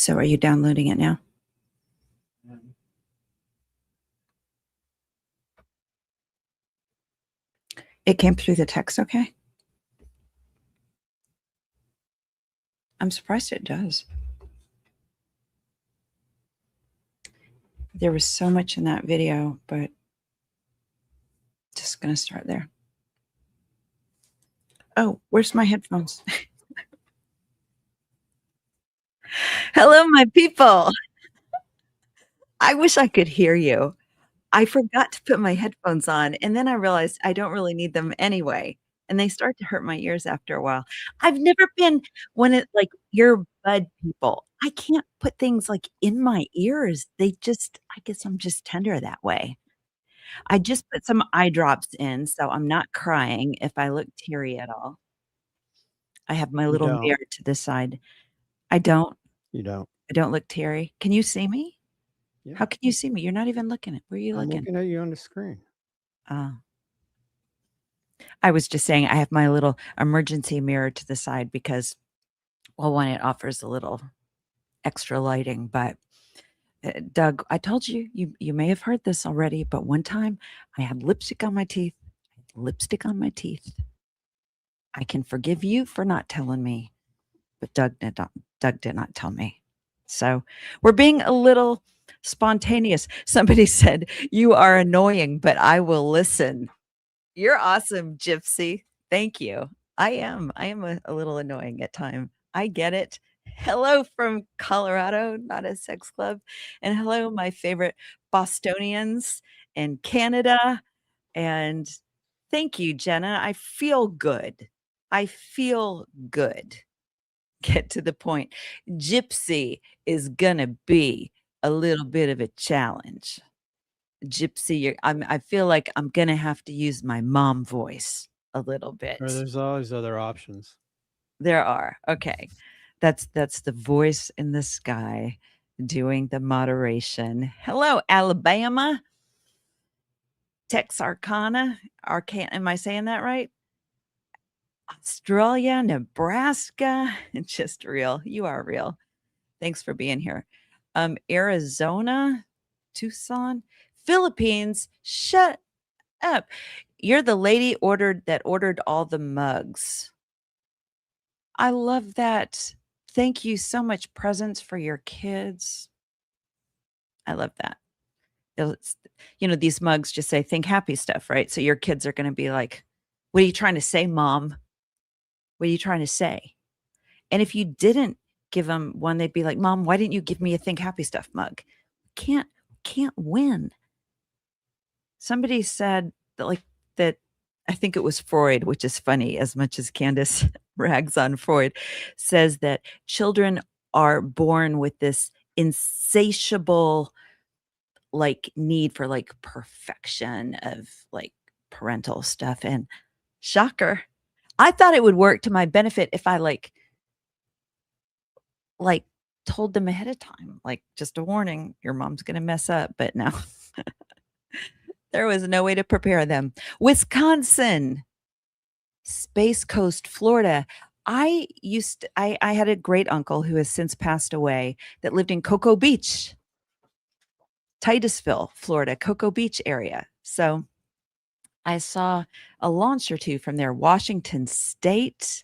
So are you downloading it now? It came through the text, okay? I'm surprised it does. There was so much in that video, but just gonna start there. Oh, where's my headphones? Hello, my people. I wish I could hear you. I forgot to put my headphones on, and then I realized I don't really need them anyway, and they start to hurt my ears after a while. I've never been one of, like, earbud people. I can't put things, like, in my ears. They just I guess I'm just tender that way. I just put some eye drops in, so I'm not crying if I look teary at all. I have my You little don't. mirror to the side. I don't You don't. I don't look teary. Can you see me? Yeah. How can you see me? You're not even looking at where are you I'm looking? looking at you on the screen. I was just saying I have my little emergency mirror to the side because, well, one, it offers a little extra lighting, but, Doug, I told you, you may have heard this already, but one time I had lipstick on my teeth. Lipstick on my teeth. I can forgive you for not telling me, but Doug did not tell me. So, we're being a little spontaneous. Somebody said, "You are annoying, but I will listen." You're awesome, Gypsy. Thank you. I am a little annoying at time. I get it. Hello from Colorado, not a sex club. And hello, my favorite Bostonians and Canada. And thank you, Jenna. I feel good. I feel good. Get to the point. Gypsy is gonna be a little bit of a challenge. Gypsy, I feel like I'm gonna have to use my mom voice a little Or bit. there's always other options. There are. Okay. That's the voice in the sky doing the moderation. Hello, Alabama. Texarkana. Am I saying that right? Australia, Nebraska. Just real. You are real. Thanks for being here. Arizona, Tucson, Philippines. Shut up. You're the lady that ordered all the mugs. I love that. Thank you so much. Presents for your kids. I love that. It's, these mugs just say think happy stuff, right? So your kids are going to be like, what are you trying to say, mom? What are you trying to say? And if you didn't give them one, they'd be like, mom, why didn't you give me a think happy stuff mug? Can't win. Somebody said that, like, that I think it was Freud, which is funny as much as Candace rags on Freud, says that children are born with this insatiable, like, need for, like, perfection of, like, parental stuff, and shocker, I thought it would work to my benefit if I, like, told them ahead of time, like, "Just a warning, your mom's gonna mess up," but no. There was no way to prepare them. Wisconsin, Space Coast, Florida. I had a great uncle who has since passed away that lived in Cocoa Beach, Titusville, Florida, Cocoa Beach area. So I saw a launch or two from there. Washington State.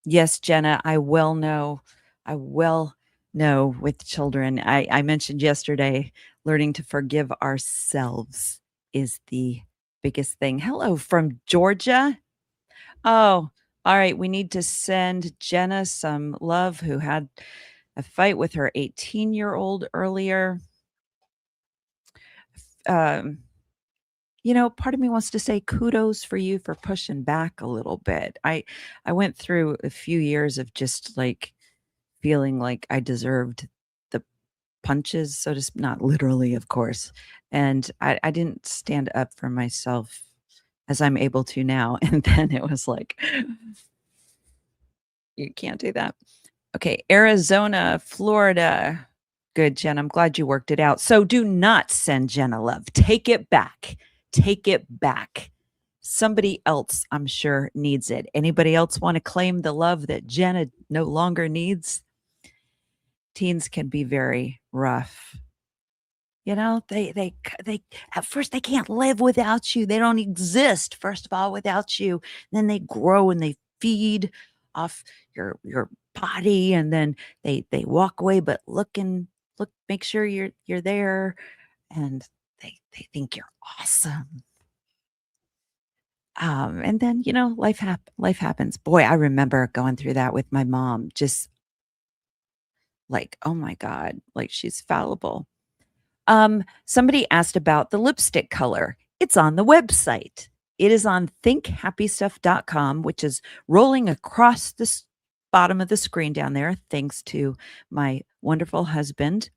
Yes, Jenna, I will know. I will know with children. I mentioned yesterday, learning to forgive ourselves is the biggest thing. Hello from Georgia. Oh, all right. We need to send Jenna some love, who had a fight with her 18-year-old earlier. Um, part of me wants to say kudos for you for pushing back a little bit. I went through a few years of just, like, feeling like I deserved the punches, so to not literally, of course. And I didn't stand up for myself as I'm able to now. And then it was like, you can't do that. Okay, Arizona, Florida. Good, Jen. I'm glad you worked it out. So do not send Jenna love. Take it back. Take it back. Somebody else, I'm sure, needs it. Anybody else want to claim the love that Jenna no longer needs? Teens can be very rough. You know, they at first they can't live without you. They don't exist, first of all, without you. Then they grow and they feed off your body, and then they walk away, but look, make sure you're there, and they think you're awesome. And then, you know, life happens. Boy, I remember going through that with my mom, just like, oh my God, like she's fallible. Somebody asked about the lipstick color. It's on the website. It is on thinkhappystuff.com, which is rolling across the bottom of the screen down there, thanks to my wonderful husband,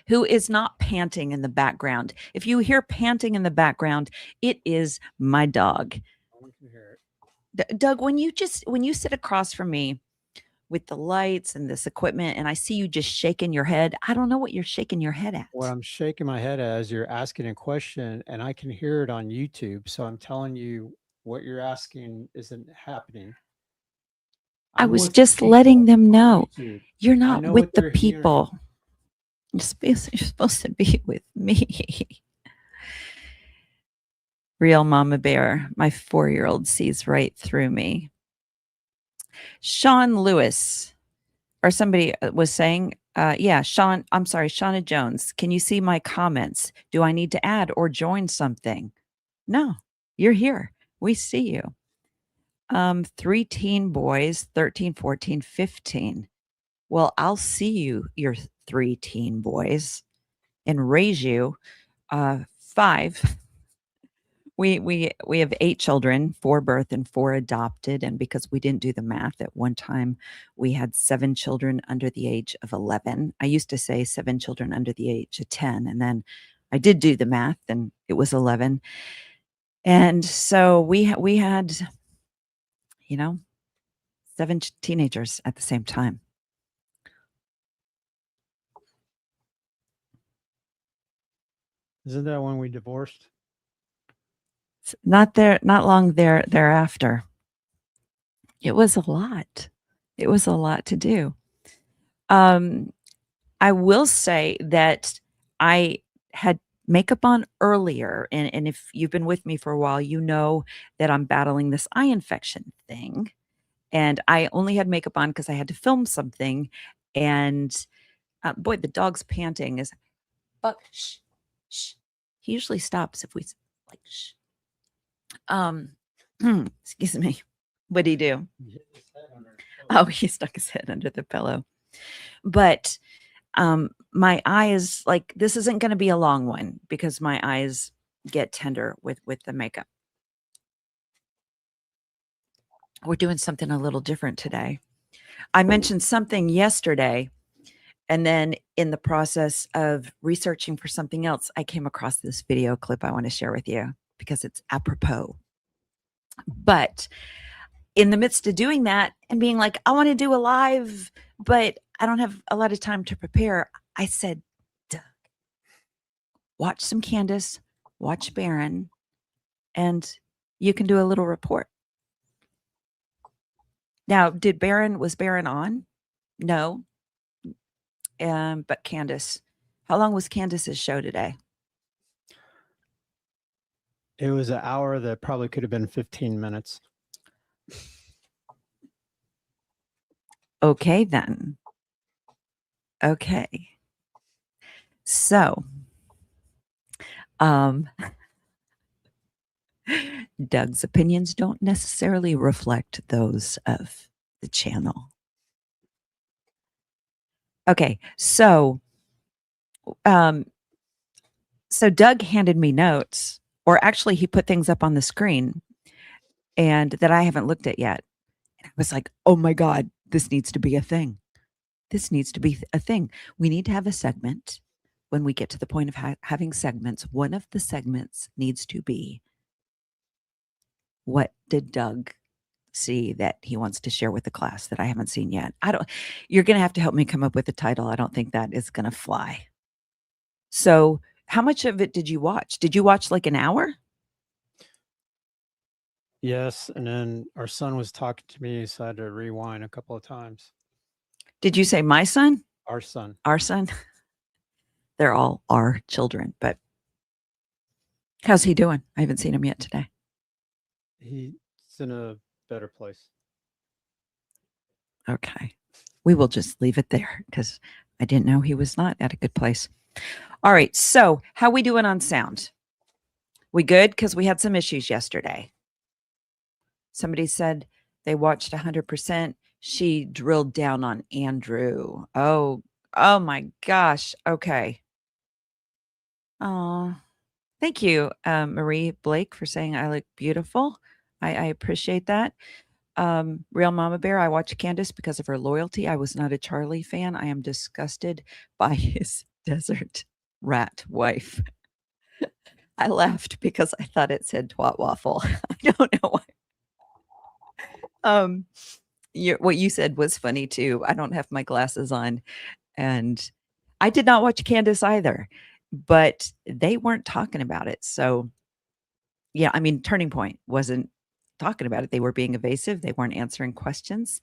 who is not panting in the background. If you hear panting in the background, it is my dog. No one can hear it. Doug, when you sit across from me with the lights and this equipment, and I see you just shaking your head, I don't know what you're shaking your head at. What I'm shaking my head as you're asking a question, and I can hear it on YouTube. So I'm telling you what you're asking isn't happening. I I'm was with the just letting people them on know YouTube. you're I not know with what the they're hearing. people. You're supposed to be with me. Real mama bear. My 4-year-old sees right through me. Sean Lewis, or somebody was saying, yeah, Sean, I'm sorry, Shauna Jones. Can you see my comments? Do I need to add or join something? No, you're here. We see you. 3 teen boys, 13, 14, 15. Well, I'll see you, your 3 teen boys, and raise you. 5. We have 8 children, 4 birth and 4 adopted, and because we didn't do the math at one time, we had 7 children under the age of 11. I used to say 7 children under the age of 10, and then I did do the math, and it was 11. And so we had, you know, 7 teenagers at the same time. Isn't that when we divorced? Not long thereafter. It was a lot. It was a lot to do. I will say that I had makeup on earlier, and if you've been with me for a while, you know that I'm battling this eye infection thing, and I only had makeup on because I had to film something, and, boy, the dog's panting is, "Buck, shh, shh." He usually stops if we like, "Shh." Um, excuse me. What'd he do? He hit his head under the Oh, pillow. he stuck his head under the pillow. But my eyes, like, this isn't going to be a long one because my eyes get tender with the makeup. We're doing something a little different today. I mentioned something yesterday, and then in the process of researching for something else, I came across this video clip I want to share with you because it's apropos. But in the midst of doing that and being like, I want to do a live, but I don't have a lot of time to prepare, I said, "Duh, watch some Candace, watch Baron, and you can do a little report." Now, was Baron on? No. But Candace, how long was Candace's show today? It was an hour that probably could have been 15 minutes. Okay, then. Okay. So, um, Doug's opinions don't necessarily reflect those of the channel. Okay, um, so Doug handed me notes, or actually he put things up on the screen and that I haven't looked at yet. And I was like, "Oh my God, this needs to be a thing. This needs to be a thing. We need to have a segment. When we get to the point of having segments, one of the segments needs to be, what did Doug see that he wants to share with the class that I haven't seen yet?" You're going to have to help me come up with a title. I don't think that is going to fly. So how much of it did you watch? Did you watch like an hour? Yes, and then our son was talking to me, so I had to rewind a couple of times. Did you say my son? Our son, Our son? They're all our children, but how's he doing? I haven't seen him yet today. he's in a better place. Okay. We will just leave it there because I didn't know he was not at a good place. All right. So, how we doing on sound? We good? Because we had some issues yesterday. Somebody said they watched 100%. She drilled down on Andrew. Oh my gosh. Okay. Oh, thank you, Marie Blake, for saying I look beautiful. I appreciate that. Real Mama Bear, I watch Candace because of her loyalty. I was not a Charlie fan. I am disgusted by his desert rat wife. I laughed because I thought it said twat waffle. I don't know why. Um, what you said was funny too. I don't have my glasses on, and I did not watch Candace either, but they weren't talking about it. So, yeah, I mean, Turning Point wasn't talking about it. They were being evasive. They weren't answering questions.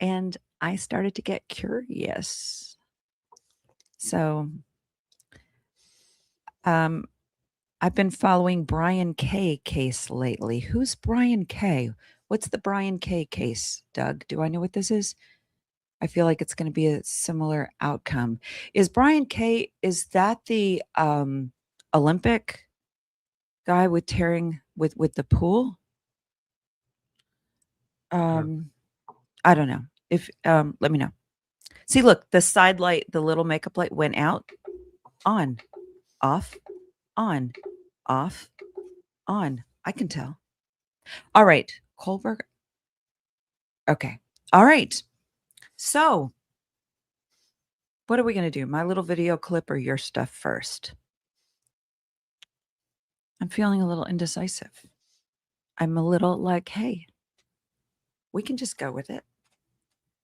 And I started to get curious. So, um, I've been following Brian K case lately. Who's Brian K? What's the Brian K case, Doug? Do I know what this is? I feel like it's going to be a similar outcome. Is Brian K, is that the Olympic guy with tearing with the pool? I don't. I don't know. If let me know. See, look, the side light, the little makeup light went out, on, off, on, off, on. I can tell. All right, Kohlberg. Okay. All right. So, what are we going to do? My little video clip or your stuff first? I'm feeling a little indecisive. I'm a little like, hey, we can just go with it.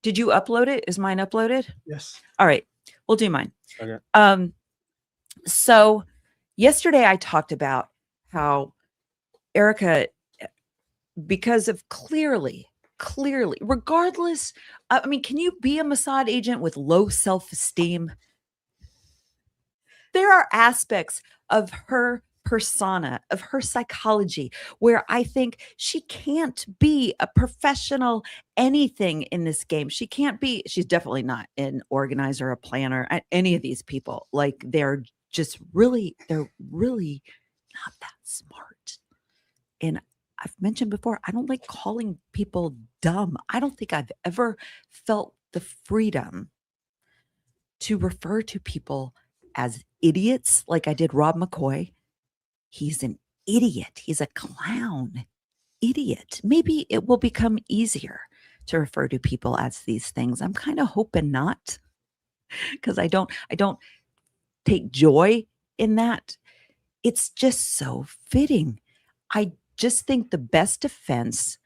Did you upload it? Is mine uploaded? Yes. All right. We'll do mine. Okay. So yesterday I talked about how Erica, because of clearly, regardless, I mean, can you be a Mossad agent with low self-esteem? There are aspects of her persona, of her psychology, where I think she can't be a professional anything in this game. She can't be, she's definitely not an organizer, a planner, any of these people. Like they're really not that smart. And I've mentioned before, I don't like calling people dumb. I don't think I've ever felt the freedom to refer to people as idiots like I did Rob McCoy. He's an idiot. He's a clown. Idiot. Maybe it will become easier to refer to people as these things. I'm kind of hoping not, because I don't take joy in that. It's just so fitting. I just think the best defense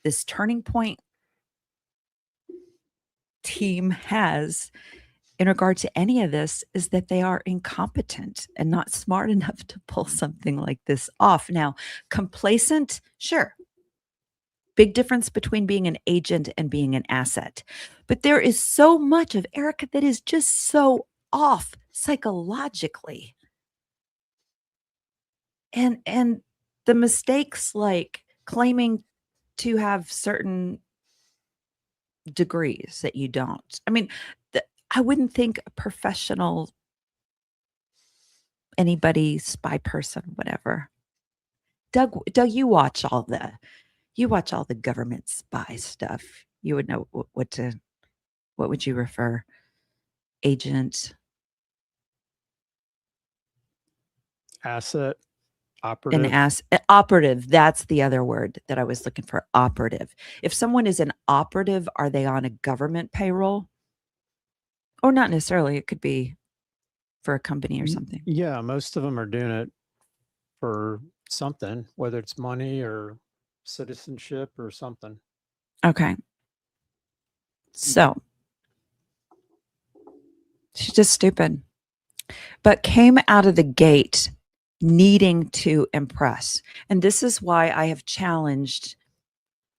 this Turning Point team has in regard to any of this is that they are incompetent and not smart enough to pull something like this off. Now, complacent, sure. Big difference between being an agent and being an asset. But there is so much of Erica that is just so off psychologically. And the mistakes like claiming to have certain degrees that you don't. I mean, I wouldn't think a professional anybody, spy person, whatever. Doug, you watch all the government spy stuff. You would know what would you refer? Agent, Asset, an operative. operative. That's the other word that I was looking for. Operative. If someone is an operative, are they on a government payroll? Or not necessarily. It could be for a company or something. Yeah, most of them are doing it for something, whether it's money or citizenship or something. Okay. So she's just stupid, but came out of the gate needing to impress. And this is why I have challenged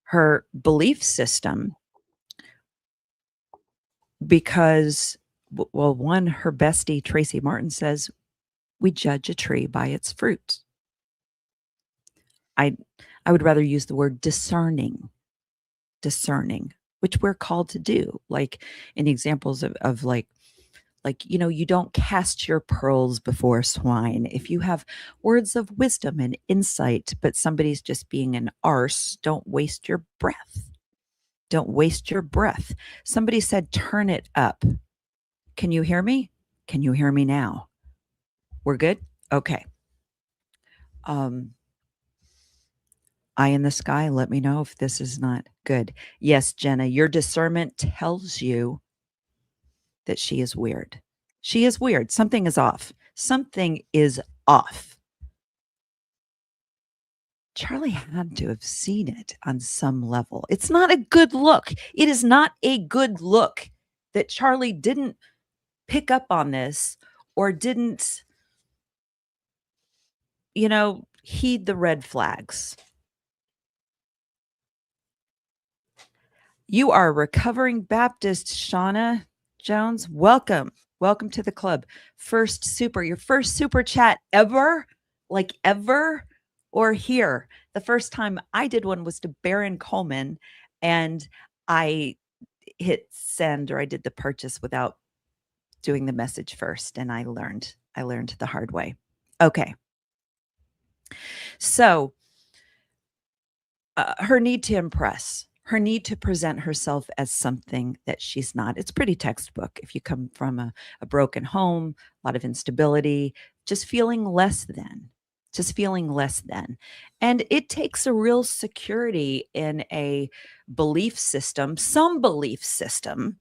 her belief system because, well, one, her bestie, Tracy Martin, says, we judge a tree by its fruit. I I would rather use the word discerning, which we're called to do. Like in examples of like, you don't cast your pearls before swine. If you have words of wisdom and insight, but somebody's just being an arse, don't waste your breath. Don't waste your breath. Somebody said, turn it up. Can you hear me? Can you hear me now? We're good? Okay. Um, Eye in the sky, let me know if this is not good. Yes, Jenna, your discernment tells you that she is weird. She is weird. Something is off. Something is off. Charlie had to have seen it on some level. It's not a good look. It is not a good look that Charlie didn't pick up on this or didn't, heed the red flags. You are a recovering Baptist, Shauna Jones. Welcome. Welcome to the club. Your first super chat ever, like ever, or here. The first time I did one was to Baron Coleman, and I hit send, or I did the purchase without doing the message first, and I learned the hard way. Okay. So, her need to impress, her need to present herself as something that she's not. It's pretty textbook. If you come from a broken home, a lot of instability, just feeling less than, just feeling less than. And it takes a real security in a belief system, some belief system,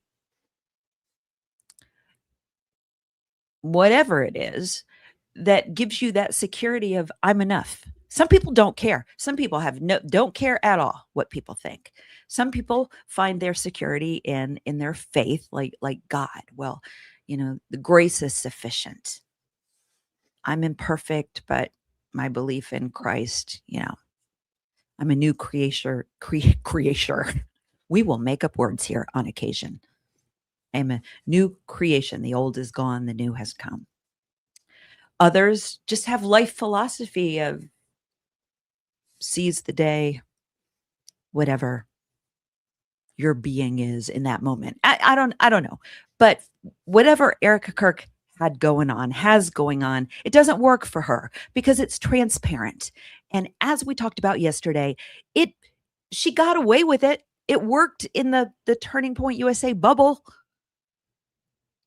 whatever it is, that gives you that security of I'm enough. Some people don't care. Some people don't care at all what people think. Some people find their security in their faith, like God. Well, the grace is sufficient. I'm imperfect, but my belief in Christ, I'm a new creature. We will make up words here on occasion. I'm a new creation. The old is gone, the new has come. Others just have life philosophy of seize the day, whatever your being is in that moment. I don't know. But whatever Erica Kirk has going on, it doesn't work for her because it's transparent. And as we talked about yesterday, she got away with it. It worked in the Turning Point USA bubble.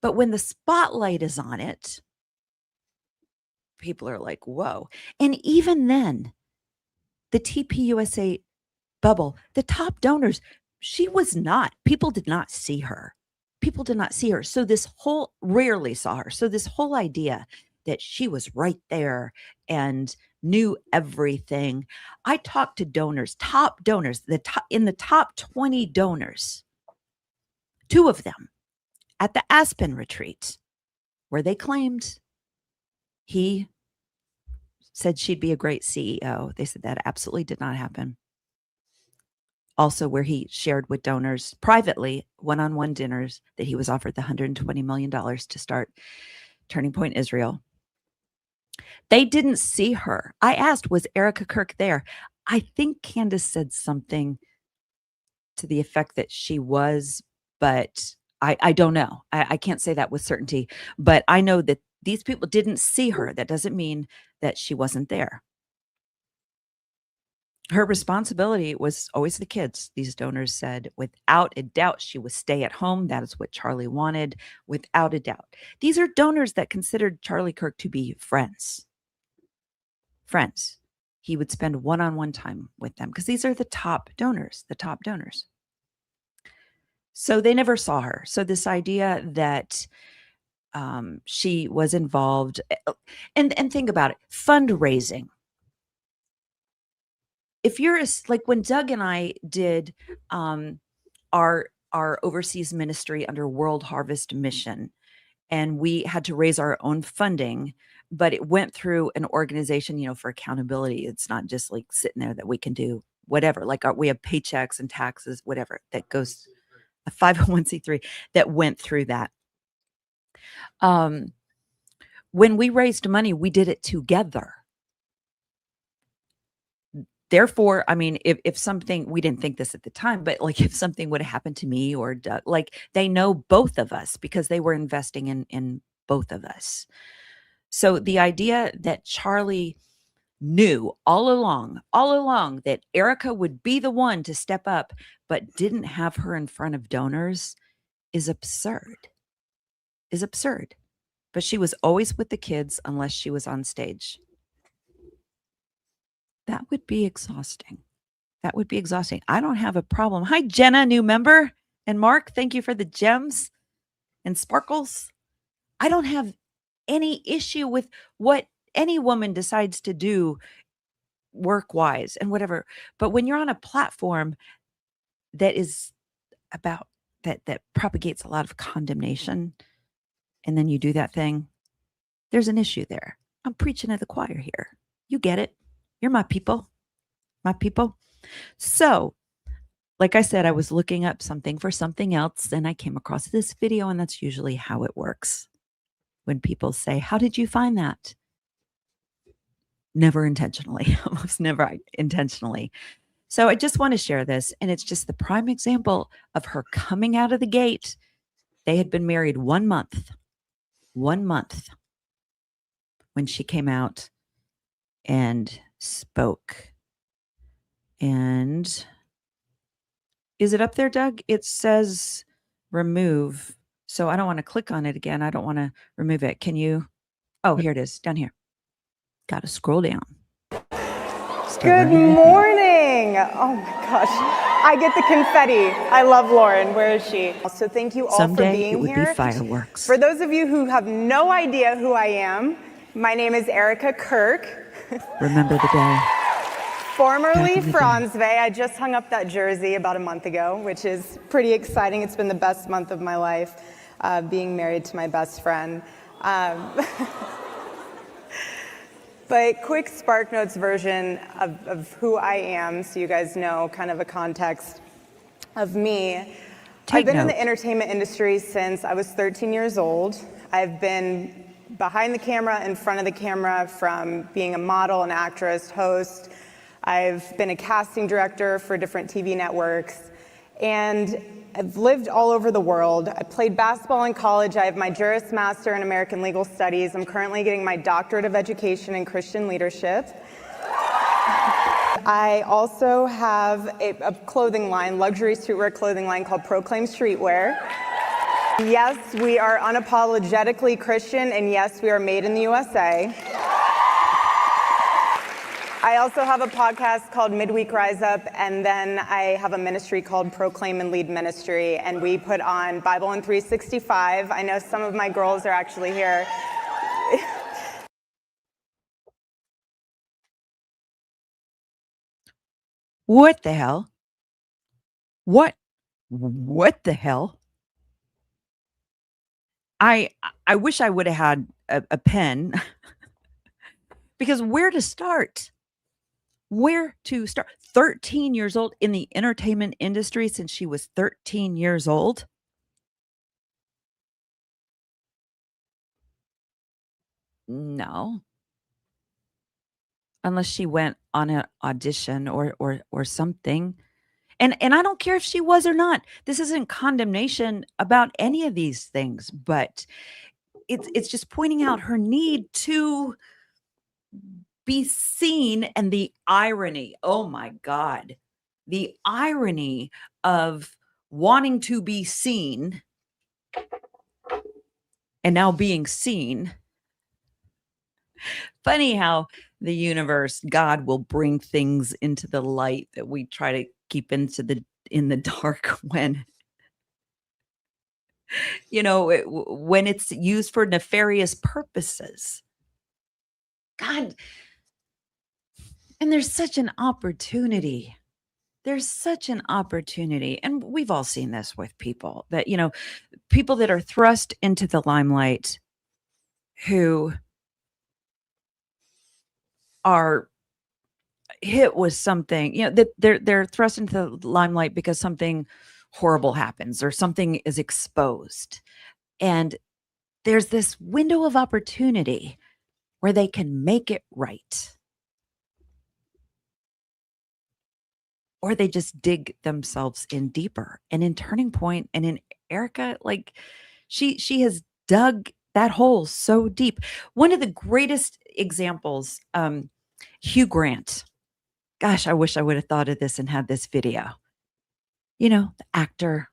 But when the spotlight is on it, people are like, whoa. And even then, the TPUSA bubble, the top donors, she was not. People did not see her. People did not see her. So rarely saw her. So this whole idea that she was right there and knew everything. I talked to donors, top donors, in the top 20 donors, two of them at the Aspen retreat, where they claimed he said she'd be a great CEO. They said that absolutely did not happen. Also, where he shared with donors privately, one-on-one dinners, that he was offered the $120 million to start Turning Point Israel. They didn't see her. I asked, was Erica Kirk there? I think Candace said something to the effect that she was, but I don't know. I can't say that with certainty, but I know that these people didn't see her. That doesn't mean that she wasn't there. Her responsibility was always the kids. These donors said, without a doubt, she was stay at home. That is what Charlie wanted, without a doubt. These are donors that considered Charlie Kirk to be friends. Friends. He would spend one-on-one time with them because these are the top donors, So they never saw her. So this idea that she was involved, and think about it, fundraising. If you're like when Doug and I did our overseas ministry under World Harvest Mission, and we had to raise our own funding, but it went through an organization, for accountability. It's not just like sitting there that we can do whatever, like we have paychecks and taxes, whatever that goes, a 501c3 that went through that. When we raised money, we did it together. Therefore, I mean, if something, we didn't think this at the time, but like if something would have happened to me or Doug, like they know both of us because they were investing in both of us. So the idea that Charlie knew all along that Erica would be the one to step up, but didn't have her in front of donors is absurd. Is absurd. But she was always with the kids unless she was on stage. That would be exhausting. That would be exhausting. I don't have a problem. Hi, Jenna, new member. And Mark, thank you for the gems and sparkles. I don't have any issue with what any woman decides to do work-wise and whatever. But when you're on a platform that is about that propagates a lot of condemnation, and then you do that thing, there's an issue there. I'm preaching to the choir here. You get it. You're my people. My people. So, like I said, I was looking up something for something else, and I came across this video, and that's usually how it works. When people say, "How did you find that?" Never intentionally, almost never intentionally. So I just want to share this, and it's just the prime example of her coming out of the gate. They had been married 1 month when she came out and spoke. And is it up there, Doug? It says remove. So I don't want to click on it again. I don't want to remove it. Can you? Oh, here it is, down here. Got to scroll down. Good morning. Oh my gosh. I get the confetti. I love Lauren. Where is she? So thank you all Someday for being it would here. be fireworks. For those of you who have no idea who I am, my name is Erica Kirk. Remember the day. Formerly Franzve. I just hung up that jersey about a month ago, which is pretty exciting. It's been the best month of my life, being married to my best friend. But quick Spark Notes version of who I am, so you guys know kind of a context of me. I've been in the entertainment industry since I was 13 years old. I've been behind the camera, in front of the camera, from being a model, an actress, host. I've been a casting director for different TV networks. And I've lived all over the world. I played basketball in college. I have my Juris Master in American Legal Studies. I'm currently getting my Doctorate of Education in Christian Leadership. I also have a clothing line, luxury streetwear clothing line called Proclaim Streetwear. Yes, we are unapologetically Christian, and yes, we are made in the USA. I also have a podcast called Midweek Rise Up, and then I have a ministry called Proclaim and Lead Ministry, and we put on Bible in 365. I know some of my girls are actually here. What the hell? What the hell? I wish I would have had a pen because where to start? Where to start? 13 years old in the entertainment industry since she was 13 years old. No. Unless she went on an audition or something. And I don't care if she was or not. This isn't condemnation about any of these things, but it's just pointing out her need to be seen and the irony. Oh my God. The irony of wanting to be seen and now being seen. Funny how the universe, God will bring things into the light that we try to keep in the dark when when it's used for nefarious purposes. God, and there's such an opportunity. There's such an opportunity. And we've all seen this with people that, people that are thrust into the limelight who are hit with something, that they're thrust into the limelight because something horrible happens or something is exposed. And there's this window of opportunity where they can make it right. Or they just dig themselves in deeper. And in Turning Point and in Erica, like she has dug that hole so deep. One of the greatest examples, Hugh Grant. Gosh, I wish I would have thought of this and had this video. The actor,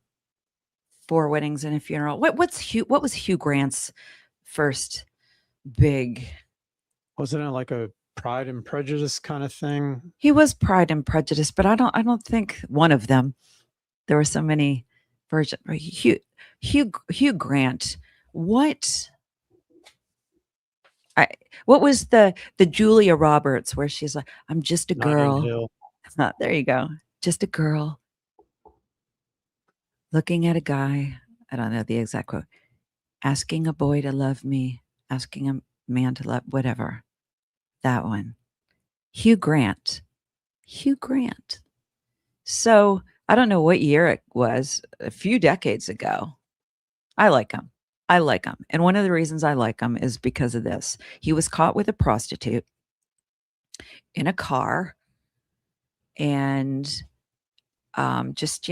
Four Weddings and a Funeral. What was Hugh Grant's first big? Wasn't it like a Pride and Prejudice kind of thing? He was Pride and Prejudice, but I don't think one of them. There were so many versions. Hugh Grant. What what was the Julia Roberts where she's like, I'm just a Notting girl. Hill. There you go. Just a girl looking at a guy. I don't know the exact quote. Asking a boy to love me, asking a man to love, whatever. That one. Hugh Grant. Hugh Grant. So I don't know what year it was, a few decades ago. I like him. I like him. And one of the reasons I like him is because of this. He was caught with a prostitute in a car and just,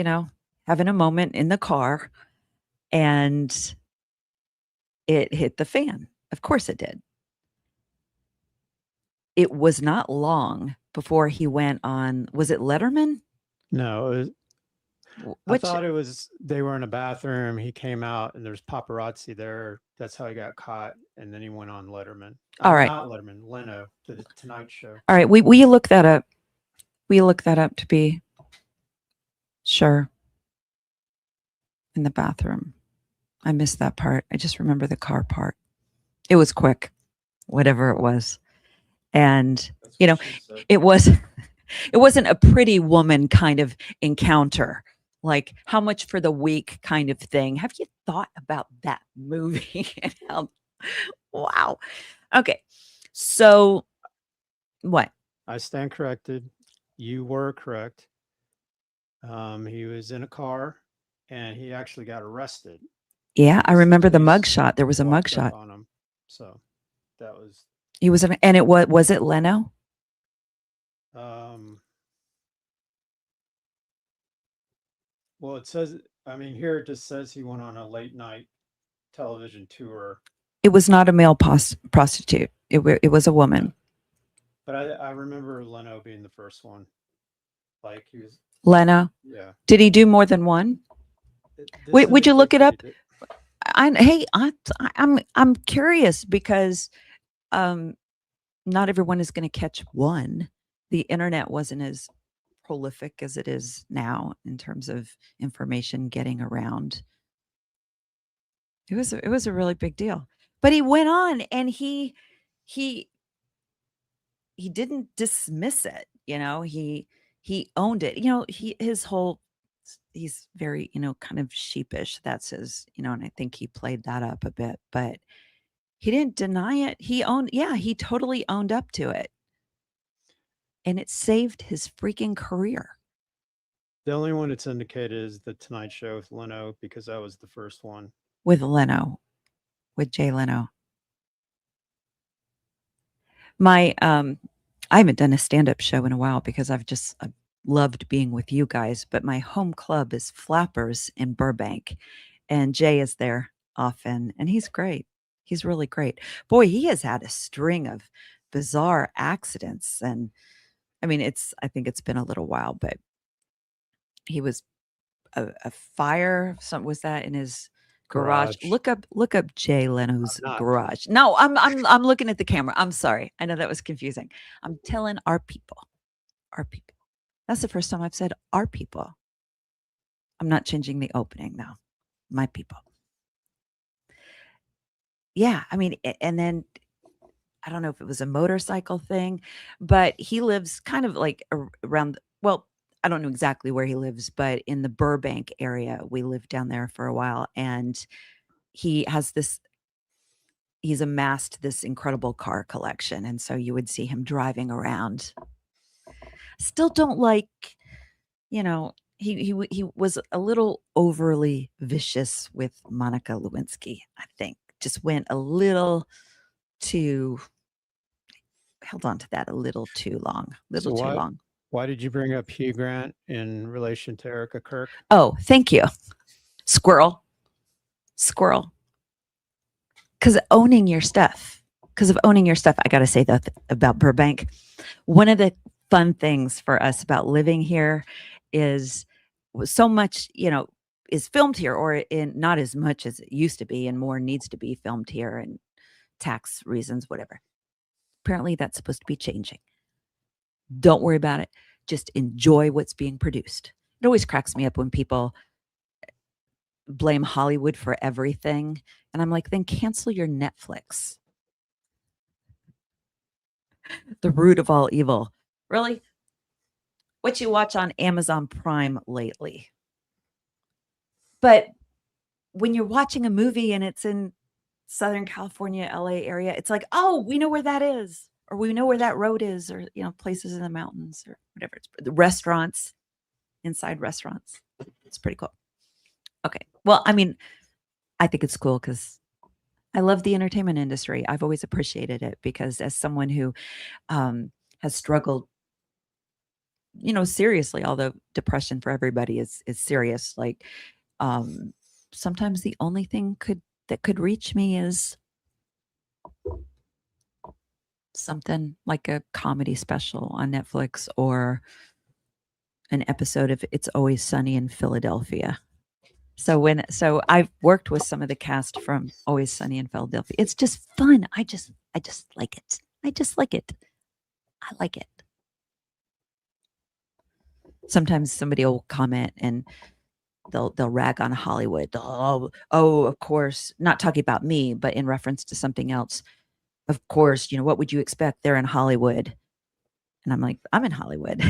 having a moment in the car, and it hit the fan. Of course it did. It was not long before he went on, was it Letterman? No, I Which, thought it was they were in a bathroom. He came out and there's paparazzi there. That's how he got caught. And then he went on Letterman. all right. Not Letterman, Leno, the Tonight Show. All right. Will you look that up? Will you look that up to be sure? In the bathroom. I missed that part. I just remember the car part. It was quick, whatever it was. And, it wasn't a pretty woman kind of encounter, like how much for the week kind of thing. Have you thought about that movie? And wow. Okay. So what? I stand corrected. You were correct. He was in a car and he actually got arrested. Yeah, I remember the Police mugshot. There was a walked up mugshot on him. So that was He was, and it was it Leno? Well, it says, here it just says he went on a late night television tour. It was not a male prostitute. It was a woman. But I remember Leno being the first one. Like he was. Leno? Yeah. Did he do more than one? Wait, would you look it up? Hey, I'm curious because not everyone is going to catch one. The internet wasn't as prolific as it is now in terms of information getting around. It was a really big deal. But he went on and he didn't dismiss it, he owned it. He's very, kind of sheepish. That's his, and I think he played that up a bit, but he didn't deny it. He totally owned up to it. And it saved his freaking career. The only one it's indicated is the Tonight Show with Leno because that was the first one. With Jay Leno. I haven't done a stand-up show in a while because I've loved being with you guys, but my home club is Flappers in Burbank, and Jay is there often, and he's great. He's really great. Boy, he has had a string of bizarre accidents, and I think it's been a little while, but he was a fire. Was that in his garage? Look up Jay Leno's garage. No, I'm looking at the camera. I'm sorry. I know that was confusing. I'm telling our people. That's the first time I've said our people. I'm not changing the opening now. My people. Yeah, and then I don't know if it was a motorcycle thing, but he lives kind of like around, well, I don't know exactly where he lives, but in the Burbank area. We lived down there for a while, and he's amassed this incredible car collection. And so you would see him driving around Still don't like, you know, he was a little overly vicious with Monica Lewinsky, I think. Just went a little too held on to that a little too long, So little too long. why did you bring up Hugh Grant in relation to Erica Kirk? Oh, thank you. Squirrel. Because owning your stuff. Because of owning your stuff, I got to say that about Burbank. One of the fun things for us about living here is so much, is filmed here, or in not as much as it used to be, and more needs to be filmed here, and tax reasons, whatever. Apparently, that's supposed to be changing. Don't worry about it. Just enjoy what's being produced. It always cracks me up when people blame Hollywood for everything. And I'm like, then cancel your Netflix. The root of all evil. Really? What you watch on Amazon Prime lately? But when you're watching a movie and it's in Southern California, LA area, it's like, oh, we know where that is. Or we know where that road is, or, places in the mountains or whatever. It's the restaurants, inside restaurants. It's pretty cool. Okay. Well, I mean, I think it's cool because I love the entertainment industry. I've always appreciated it because as someone who has struggled, seriously, although depression for everybody is serious, like sometimes the only thing that could reach me is something like a comedy special on Netflix or an episode of It's Always Sunny in Philadelphia. So I've worked with some of the cast from Always Sunny in Philadelphia. It's just fun. I just like it. I just like it. I like it. Sometimes somebody will comment and they'll rag on Hollywood. Oh, of course, not talking about me, but in reference to something else. Of course, what would you expect? They're in Hollywood. And I'm like, I'm in Hollywood.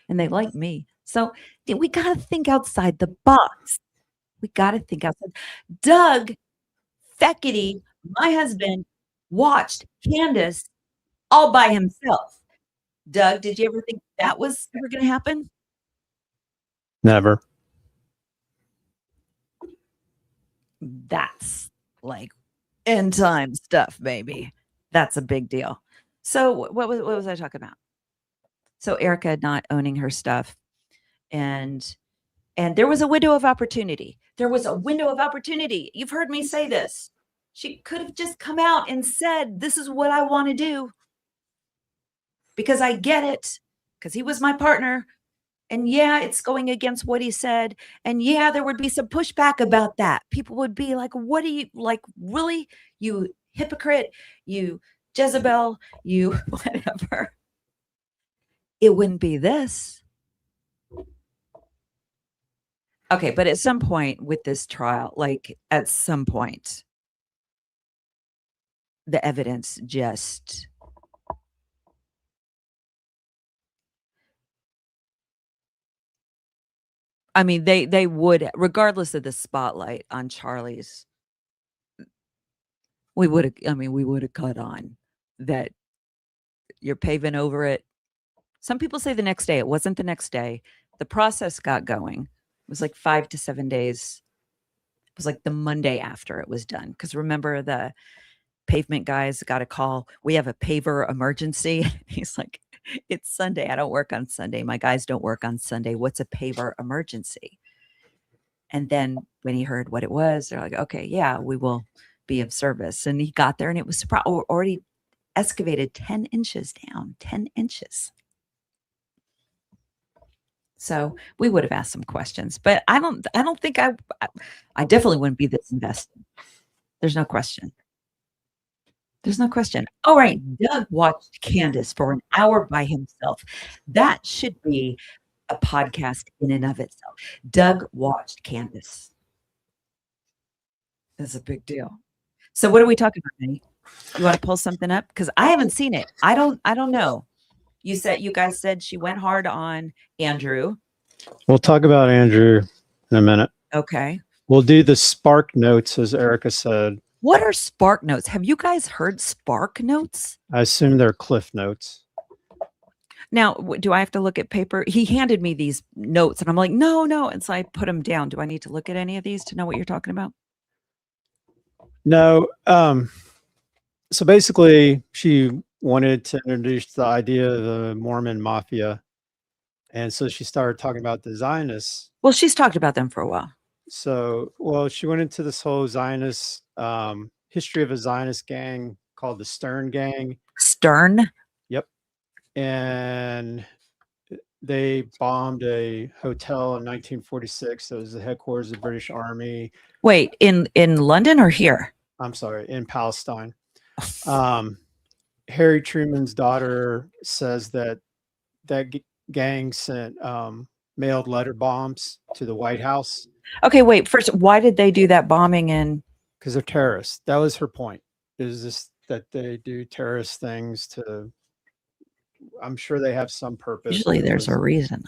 And they like me. So we got to think outside the box. We got to think outside. Doug Feckety, my husband, watched Candace all by himself. Doug, did you ever think that was ever going to happen? Never. That's like end time stuff, baby. That's a big deal. So what was I talking about? So Erica not owning her stuff, and there was a window of opportunity. There was a window of opportunity. You've heard me say this. She could have just come out and said, this is what I want to do. Because I get it. Because he was my partner. And yeah, it's going against what he said. And yeah, there would be some pushback about that. People would be like, what do you, like, really? You hypocrite, you Jezebel, you whatever. It wouldn't be this. Okay, but at some point with this trial, like at some point, the evidence just I mean, they would, regardless of the spotlight on Charlie's, we would have caught on that you're paving over it. Some people say the next day. It wasn't the next day. The process got going. It was like 5 to 7 days. It was like the Monday after it was done. Because remember, the pavement guys got a call. We have a paver emergency. He's like, it's Sunday. I don't work on Sunday. My guys don't work on Sunday. What's a paver emergency? And then when he heard what it was, they're like, okay, yeah, we will be of service. And he got there and it was already excavated 10 inches down, 10 inches. So we would have asked some questions, but I don't think I definitely wouldn't be this invested. There's no question. There's no question. All right. Doug watched Candace for an hour by himself. That should be a podcast in and of itself. Doug watched Candace. That's a big deal. So what are we talking about, Minnie? You want to pull something up? Because I haven't seen it. I don't know. You guys said she went hard on Andrew. We'll talk about Andrew in a minute. Okay. We'll do the spark notes, as Erica said. What are spark notes? Have you guys heard spark notes? I assume they're cliff notes. Now, do I have to look at paper? He handed me these notes and I'm like, no, no. And so I put them down. Do I need to look at any of these to know what you're talking about? No. So basically, she wanted to introduce the idea of the Mormon mafia. And so she started talking about the Zionists. Well, she's talked about them for a while. So, well, she went into this whole Zionist history of a Zionist gang called the Stern Gang. Stern? Yep. And they bombed a hotel in 1946. That was the headquarters of the British Army. Wait, in London or here? I'm sorry, in Palestine. Harry Truman's daughter says that gang sent mailed letter bombs to the White House. Okay, wait. First, why did they do that bombing in? Because they're terrorists. That was her point. Is this that they do terrorist things to? I'm sure they have some purpose. Usually, there's a reason.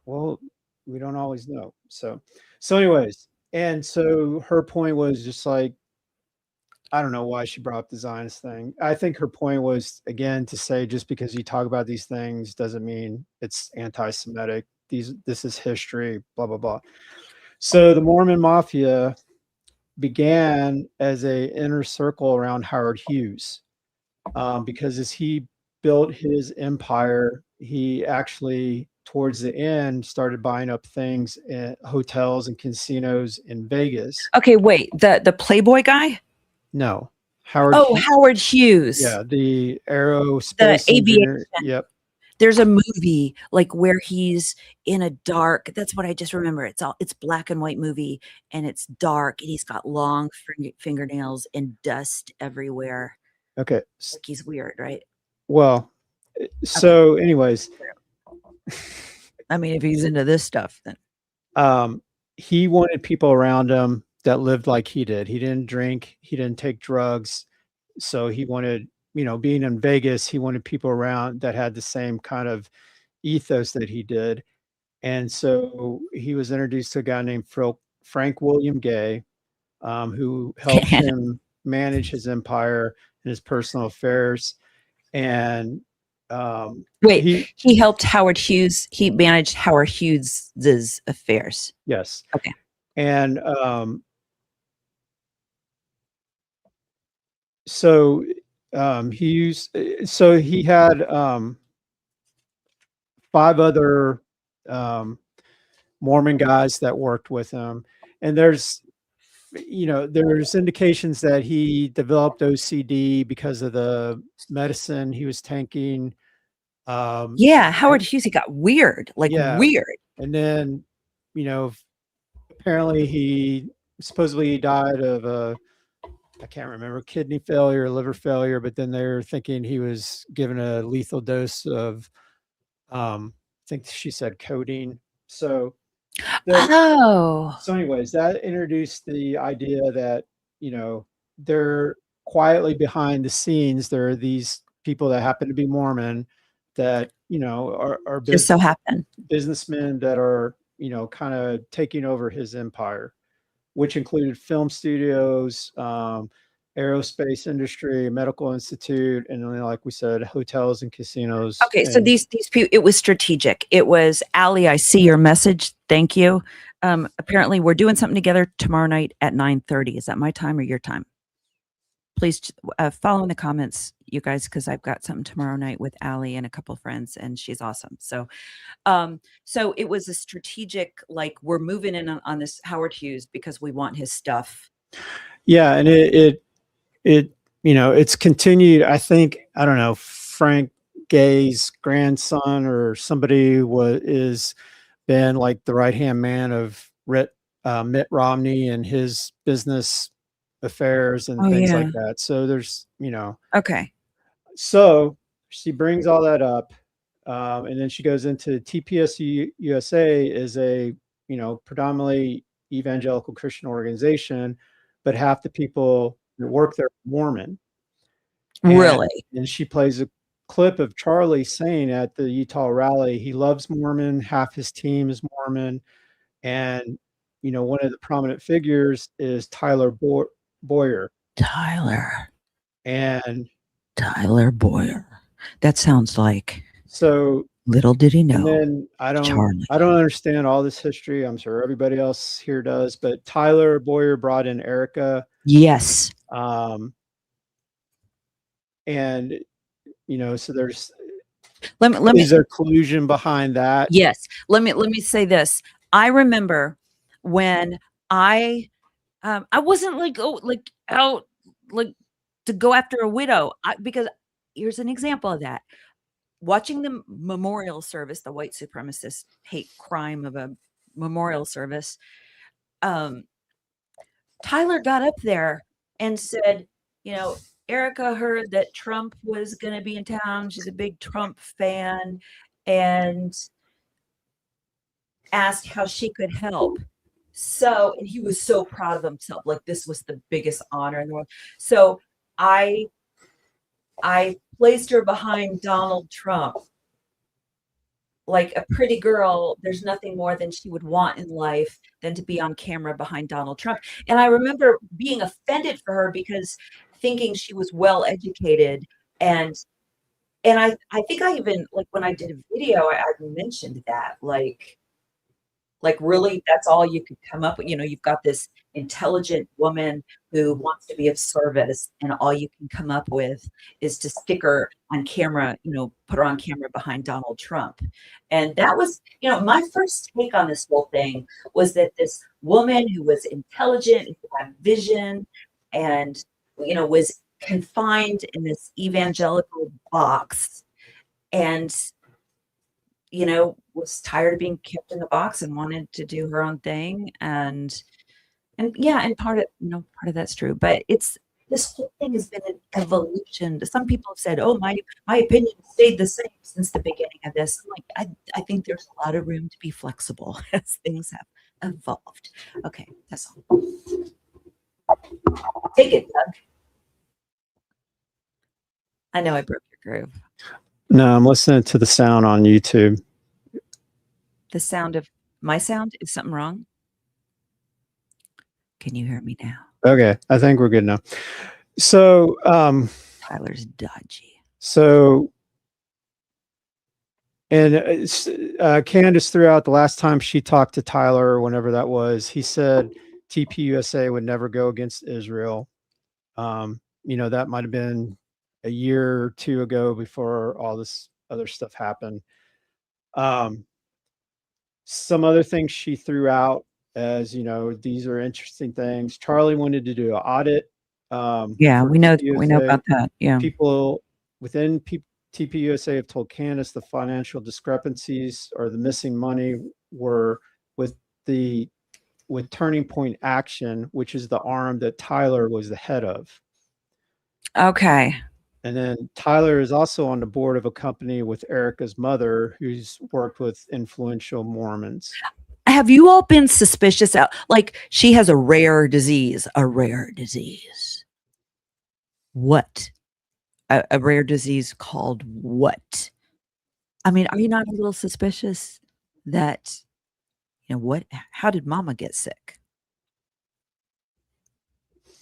Well, we don't always know. So anyways, and so her point was just like, I don't know why she brought up the Zionist thing. I think her point was, again, to say just because you talk about these things doesn't mean it's anti-Semitic. This is history, blah, blah, blah. So the Mormon Mafia began as a inner circle around Howard Hughes, because as he built his empire, he actually, towards the end, started buying up things at hotels and casinos in Vegas. Okay, wait. The Playboy guy? No, Howard. Oh, Howard Hughes. Yeah, the aerospace aviation. Yep. There's a movie like where he's in a dark. That's what I just remember. It's black and white movie, and it's dark, and he's got long fingernails and dust everywhere. Okay. Like he's weird, right? Well, so anyways, I mean, if he's into this stuff, then he wanted people around him that lived like he did. He didn't drink, he didn't take drugs. So he wanted, being in Vegas, he wanted people around that had the same kind of ethos that he did. And so he was introduced to a guy named Frank William Gay, who helped him manage his empire and his personal affairs. And wait, he helped Howard Hughes. He managed Howard Hughes's affairs. Yes. Okay. And so he had 5 other Mormon guys that worked with him, and there's indications that he developed OCD because of the medicine he was taking. Yeah, Howard Hughes, he got weird, weird. And then, apparently he supposedly died of I can't remember, kidney failure, liver failure, but then they're thinking he was given a lethal dose of, I think she said codeine. So anyways, that introduced the idea that, they're quietly behind the scenes. There are these people that happen to be Mormon that, are just so happen businessmen that are, kind of taking over his empire, which included film studios, aerospace industry, medical institute, and then, like we said, hotels and casinos. Okay, so these people, it was strategic. It was, Allie, I see your message. Thank you. Apparently, we're doing something together tomorrow night at 9:30. Is that my time or your time? Please follow in the comments, you guys, because I've got something tomorrow night with Allie and a couple of friends, and she's awesome. So, so it was a strategic, like, we're moving in on this Howard Hughes because we want his stuff. Yeah, and it's continued. I think, I don't know, Frank Gay's grandson or somebody is been like the right-hand man of Mitt Romney and his business affairs and things like that. So there's, Okay. So she brings all that up, and then she goes into TPS USA is a, predominantly evangelical Christian organization, but half the people that work there are Mormon. Really? And she plays a clip of Charlie saying at the Utah rally, he loves Mormon, half his team is Mormon. And, one of the prominent figures is Tyler Boyer. Tyler And Boyer. That sounds like So Little did he and know, then I don't Charlie. understand all this history. I'm sure everybody else here does, but Tyler Boyer brought in Erica. Yes. And so there's Let me is there collusion behind that? Yes. Let me say this. I remember when I wasn't like, oh, like out like to go after a widow. Because here's an example of that. Watching the memorial service, the white supremacist hate crime of a memorial service, um, Tyler got up there and said, you know, Erica heard that Trump was going to be in town. She's a big Trump fan, and asked how she could help. So, and he was so proud of himself, like this was the biggest honor in the world. So I placed her behind Donald Trump. Like a pretty girl, there's nothing more than she would want in life than to be on camera behind Donald Trump. And I remember being offended for her because thinking she was well educated, and I think I even, like, when I did a video, I mentioned that, like really that's all you could come up with. You've got this intelligent woman who wants to be of service, and all you can come up with is to stick her on camera, put her on camera behind Donald Trump. And that was, my first take on this whole thing was that this woman who was intelligent, who had vision, and was confined in this evangelical box, and was tired of being kept in the box and wanted to do her own thing. And yeah, and part of that's true. But this whole thing has been an evolution. Some people have said, "Oh, my opinion stayed the same since the beginning of this." I think there's a lot of room to be flexible as things have evolved. Okay, that's all. Take it, Doug. I know I broke your groove. No, I'm listening to the sound on YouTube. The sound of my sound? Is something wrong? Can you hear me now? Okay, I think we're good now. So Tyler's dodgy. So, and Candace threw out the last time she talked to Tyler, or whenever that was, he said TPUSA would never go against Israel. That might have been a year or two ago before all this other stuff happened. Some other things she threw out as, these are interesting things. Charlie wanted to do an audit. Yeah, we know TPUSA. about that. Yeah. People within TPUSA have told Candace the financial discrepancies or the missing money were with Turning Point Action, which is the arm that Tyler was the head of. Okay. And then Tyler is also on the board of a company with Erica's mother, who's worked with influential Mormons. Have you all been suspicious? Like, she has a rare disease. What? A rare disease called what? I mean, are you not a little suspicious that, what? How did Mama get sick?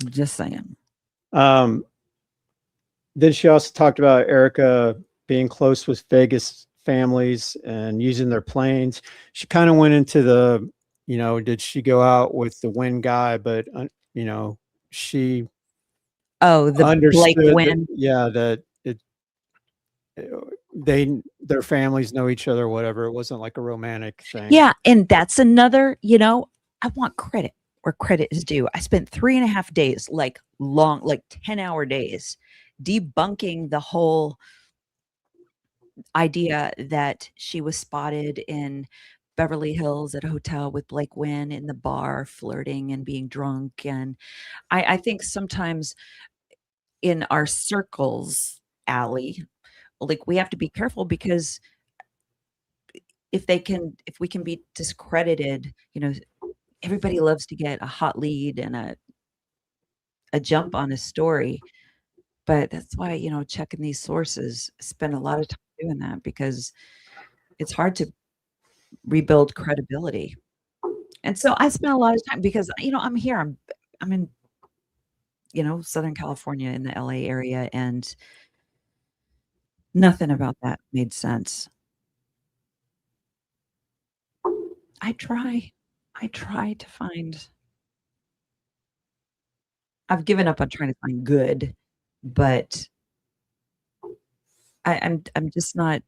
I'm just saying. Then she also talked about Erica being close with Vegas families and using their planes. She kind of went into the, did she go out with the Wynn guy? But, she the Blake Wynn. That their families know each other, whatever. It wasn't like a romantic thing. Yeah. And that's another, I want credit where credit is due. I spent 3.5 days, like 10-hour days, debunking the whole idea that she was spotted in Beverly Hills at a hotel with Blake Wynn in the bar, flirting and being drunk. And I think sometimes in our circles, Allie, like, we have to be careful, because if we can be discredited, everybody loves to get a hot lead and a jump on a story. But that's why, checking these sources, spend a lot of time doing that, because it's hard to rebuild credibility. And so I spent a lot of time, because, I'm here, I'm in, Southern California, in the LA area. And Nothing about that made sense. I try to find I've given up on trying to find good, but I'm just not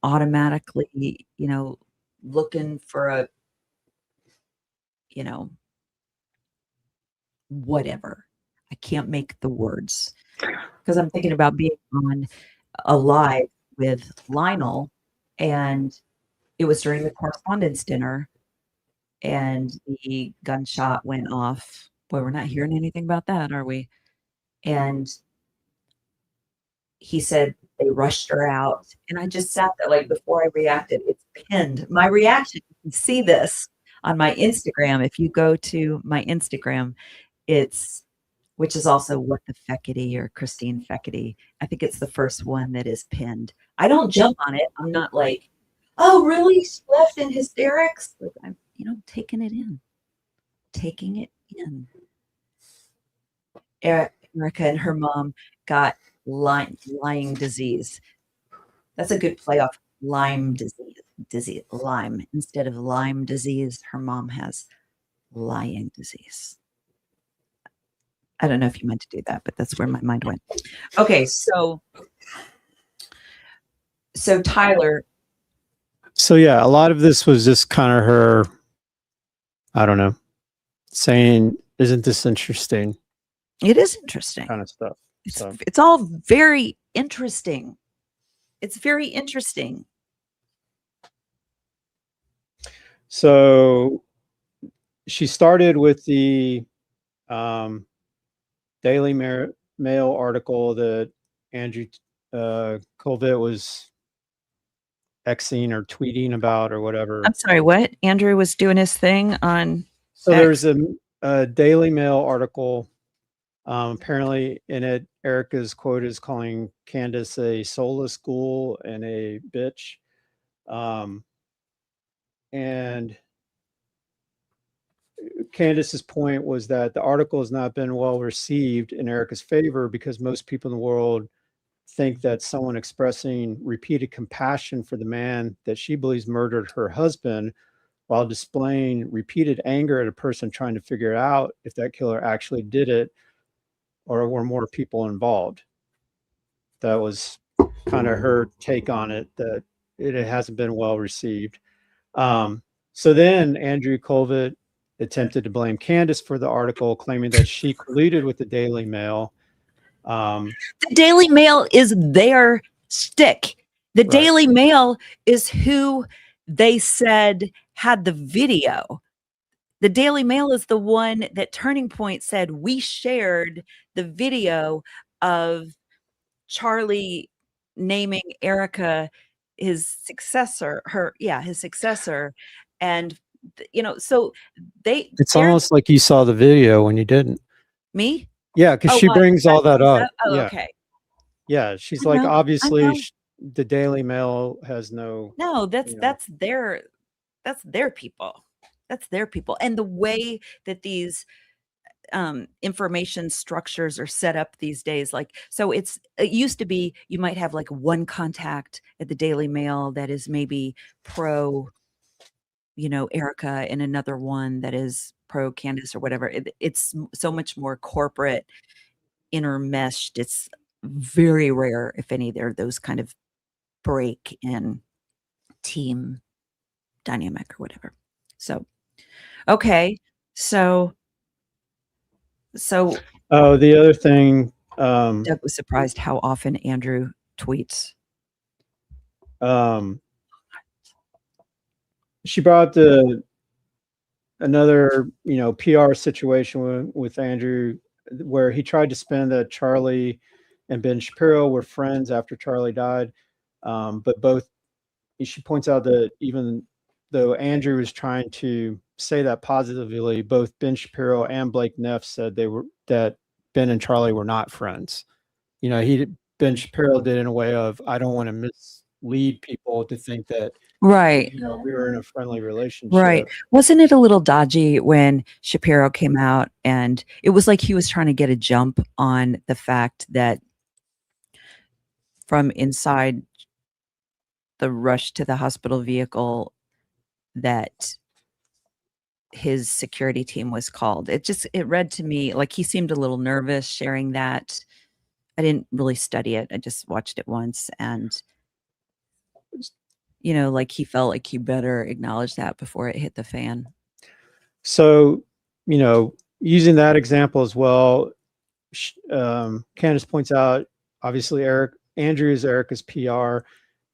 automatically, looking for a, you know, whatever. I can't make the words because I'm thinking about being on a live with Lionel, and it was during the correspondence dinner, and the gunshot went off. Boy, we're not hearing anything about that, are we? And he said they rushed her out, and I just sat there, like, before I reacted, it's pinned. My reaction, you can see this on my Instagram. If you go to my Instagram, it's which is also What the Feckety or Christine Feckety. I think it's the first one that is pinned. I don't jump on it. I'm not like, "Oh, really? She left in hysterics?" Like, I'm, taking it in. Taking it in. Erica and her mom got lying disease. That's a good play off Lyme disease, Lyme. Instead of Lyme disease, her mom has lying disease. I don't know if you meant to do that, but that's where my mind went. Okay, so Tyler. So yeah, a lot of this was just kind of her, I don't know, saying, "Isn't this interesting?" It is interesting. Kind of stuff. It's all very interesting. It's very interesting. So she started with the Daily Mail article that Andrew Colvett was Xing or tweeting about or whatever. I'm sorry, what? Andrew was doing his thing on So there's a Daily Mail article. Apparently in it, Erica's quote is calling Candace a soulless ghoul and a bitch. And Candace's point was that the article has not been well received in Erica's favor because most people in the world think that someone expressing repeated compassion for the man that she believes murdered her husband while displaying repeated anger at a person trying to figure out if that killer actually did it or were more people involved. That was kind of her take on it, that it hasn't been well received. So then Andrew Colvett attempted to blame Candace for the article, claiming that she colluded with the Daily Mail. The Daily Mail is their stick. The Right. Daily Mail is who they said had the video. The Daily Mail is the one that Turning Point said, we shared the video of Charlie naming Erica his successor, his successor. And, so It's almost like you saw the video when you didn't. Me? Yeah, because she brings all that up. Oh, yeah. okay. Yeah, she's I like, know, obviously, the Daily Mail has no. No, that's their people. That's their people. And the way that these information structures are set up these days, like, so it used to be you might have like one contact at the Daily Mail that is maybe pro, Erica, and another one that is pro Candace or whatever. It's so much more corporate, intermeshed. It's very rare, if any, there are those kind of break in team dynamic or whatever. So, okay. So Oh, the other thing, Doug was surprised how often Andrew tweets. She brought up another, PR situation with Andrew, where he tried to spin that Charlie and Ben Shapiro were friends after Charlie died. But she points out that even though Andrew was trying to say that positively, both Ben Shapiro and Blake Neff said that Ben and Charlie were not friends. Ben Shapiro did in a way of, I don't want to mislead people to think that Right. we were in a friendly relationship. Right. Wasn't it a little dodgy when Shapiro came out, and it was like he was trying to get a jump on the fact that from inside the rush to the hospital vehicle that his security team was called. It read to me like he seemed a little nervous sharing that. I didn't really study it. I just watched it once and like he felt like he better acknowledge that before it hit the fan. So, using that example as well, Candace points out, obviously Andrew is Erica's PR,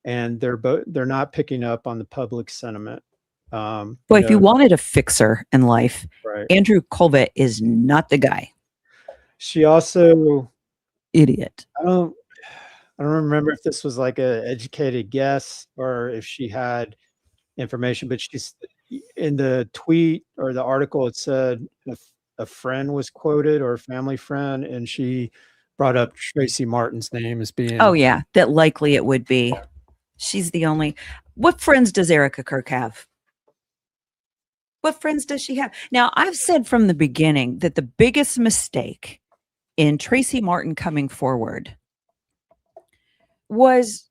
and they're not picking up on the public sentiment. Boy, if you wanted a fixer in life, right. Andrew Colvett is not the guy. She also idiot. I don't remember if this was like a educated guess or if she had information, but she's in the tweet or the article, it said if a friend was quoted or a family friend, and she brought up Tracy Martin's name as being. Oh yeah, that likely it would be. She's the only. What friends does Erica Kirk have? What friends does she have? Now, I've said from the beginning that the biggest mistake in Tracy Martin coming forward was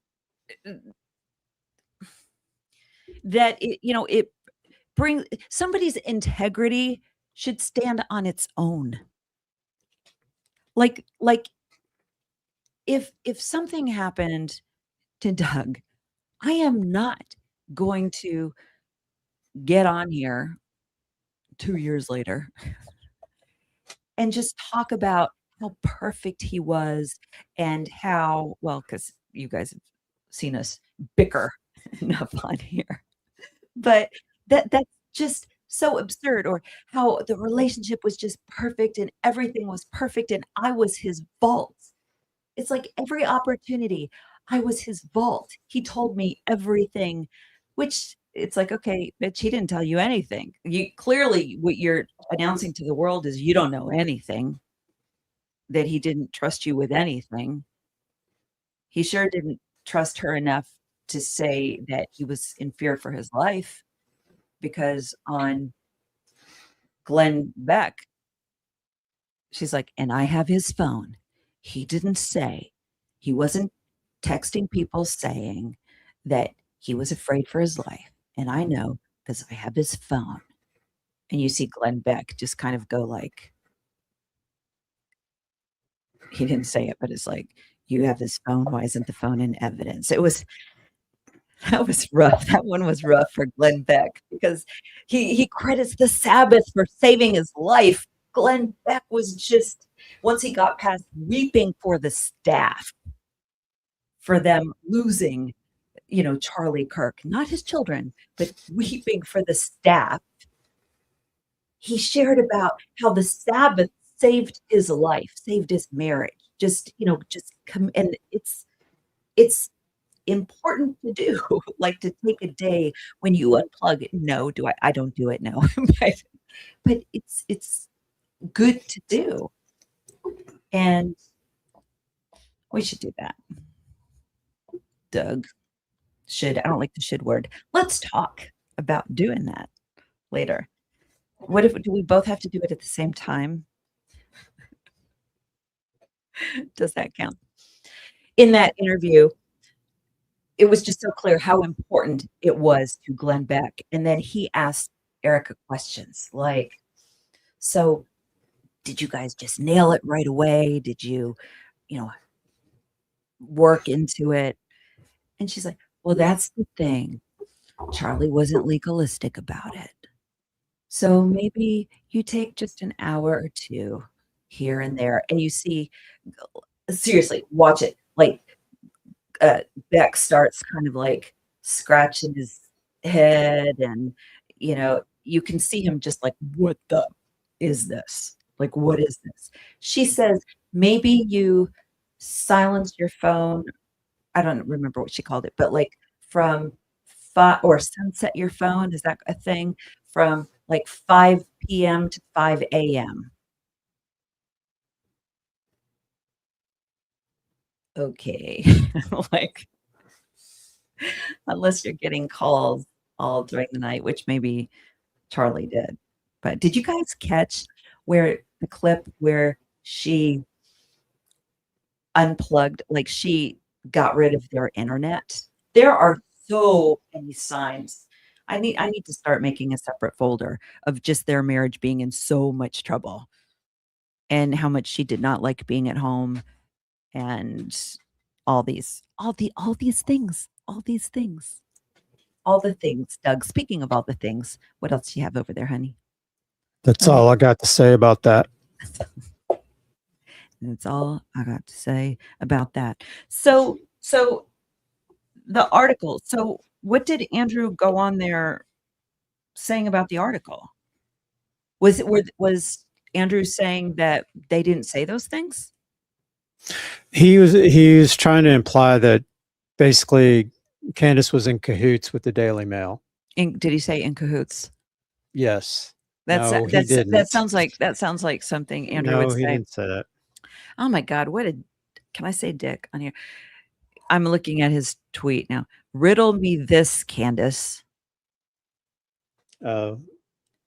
that it brings somebody's integrity should stand on its own. Like if something happened to Doug, I am not going to get on here 2 years later and just talk about how perfect he was and how well, because you guys have seen us bicker enough on here, but that's just so absurd. Or how the relationship was just perfect and everything was perfect and I was his vault. It's like every opportunity, I was his vault. He told me everything, which it's like, okay, bitch, he didn't tell you anything. You clearly what you're announcing to the world is you don't know anything, that he didn't trust you with anything. He sure didn't trust her enough to say that he was in fear for his life, because on Glenn Beck, she's like, and I have his phone. He didn't say, he wasn't texting people saying that he was afraid for his life. And I know because I have his phone. And you see Glenn Beck just kind of go like, he didn't say it, but it's like, you have his phone. Why isn't the phone in evidence? That was rough. That one was rough for Glenn Beck because he credits the Sabbath for saving his life. Glenn Beck was just, once he got past weeping for the staff, for them losing, Charlie Kirk, not his children, but weeping for the staff. He shared about how the Sabbath saved his life, saved his marriage. Just come, and it's important to do, like to take a day when you unplug. No, I don't do it, no. but it's good to do. And we should do that. Doug should, I don't like the should word. Let's talk about doing that later. Do we both have to do it at the same time? Does that count? In that interview, it was just so clear how important it was to Glenn Beck. And then he asked Erica questions like, so did you guys just nail it right away? Did you, work into it? And she's like, well, that's the thing. Charlie wasn't legalistic about it. So maybe you take just an hour or two here and there, and you see, seriously, watch it. Like Beck starts kind of like scratching his head, and you can see him just like, what the is this? Like, what is this? She says, maybe you silence your phone. I don't remember what she called it, but like from or sunset your phone. Is that a thing? From like 5 p.m. to 5 a.m. Okay. Like, unless you're getting calls all during the night, which maybe Charlie did. But did you guys catch the clip where she unplugged, like she got rid of their internet. There are so many signs. I need to start making a separate folder of just their marriage being in so much trouble and how much she did not like being at home and all these things, all the things. Doug, speaking of all the things, what else do you have over there, honey? That's all I got to say about that. That's all I got to say about that. So the article. So what did Andrew go on there saying about the article? Was Andrew saying that they didn't say those things? He was trying to imply that basically Candace was in cahoots with the Daily Mail. Did he say in cahoots? Yes. That sounds like something Andrew would say. No, he didn't say that. Oh my God, can I say dick on here? I'm looking at his tweet now. Riddle me this, Candace.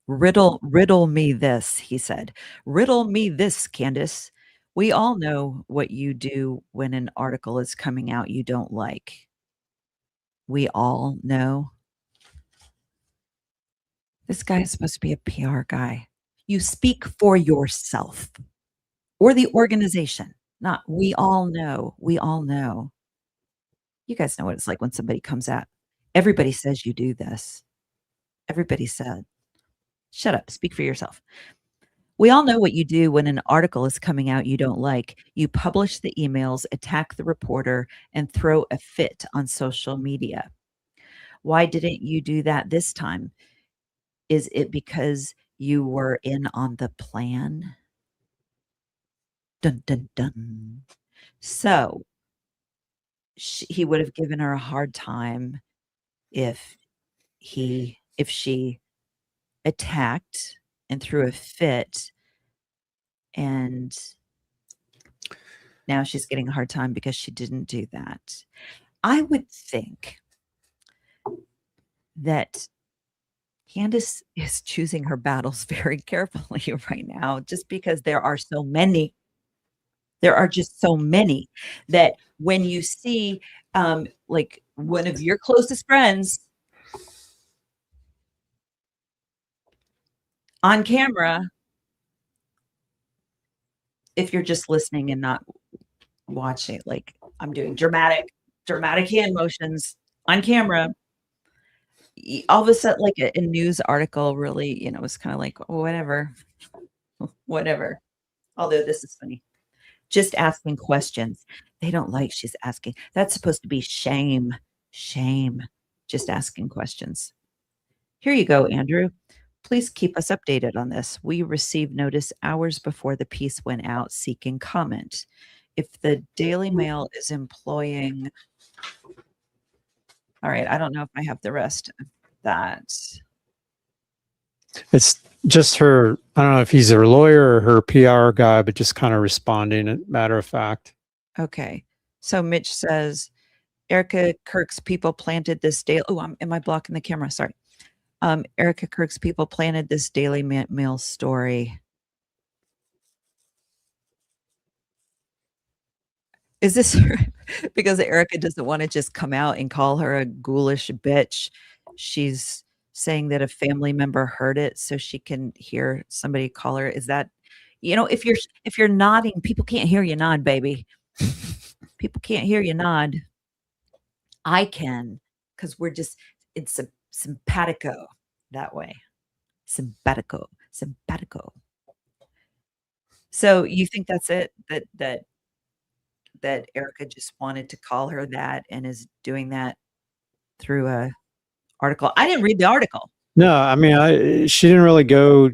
Riddle me this, he said. Riddle me this, Candace. We all know what you do when an article is coming out you don't like. We all know. This guy is supposed to be a PR guy. You speak for yourself or the organization, not we all know. We all know. You guys know what it's like when somebody comes out. Everybody says you do this. Everybody said. Shut up. Speak for yourself. We all know what you do when an article is coming out you don't like. You publish the emails, attack the reporter, and throw a fit on social media. Why didn't you do that this time? Is it because you were in on the plan? Dun, dun, dun. So he would have given her a hard time if she attacked and threw a fit, and now she's getting a hard time because she didn't do that. I would think that Candace is choosing her battles very carefully right now, just because there are so many. There are just so many that when you see like one of your closest friends on camera, if you're just listening and not watching, like I'm doing dramatic hand motions on camera, all of a sudden, like a news article really, was kind of like, oh, whatever. Although this is funny. Just asking questions. They don't like she's asking. That's supposed to be shame. Just asking questions. Here you go, Andrew. Please keep us updated on this. We received notice hours before the piece went out seeking comment. If the Daily Mail is employing... All right, I don't know if I have the rest of that. It's just her, I don't know if he's her lawyer or her PR guy, but just kind of responding, matter of fact. Okay. So Mitch says, Erica Kirk's people planted this daily... Oh, am I blocking the camera? Sorry. Erica Kirk's people planted this Daily Mail story. Is this because Erica doesn't want to just come out and call her a ghoulish bitch? She's saying that a family member heard it so she can hear somebody call her. Is that, if you're nodding, people can't hear you nod, baby. People can't hear you nod. I can, because it's simpatico that way. Simpatico. So you think that's it? That Erica just wanted to call her that and is doing that through a article. I didn't read the article. No, I mean, she didn't really go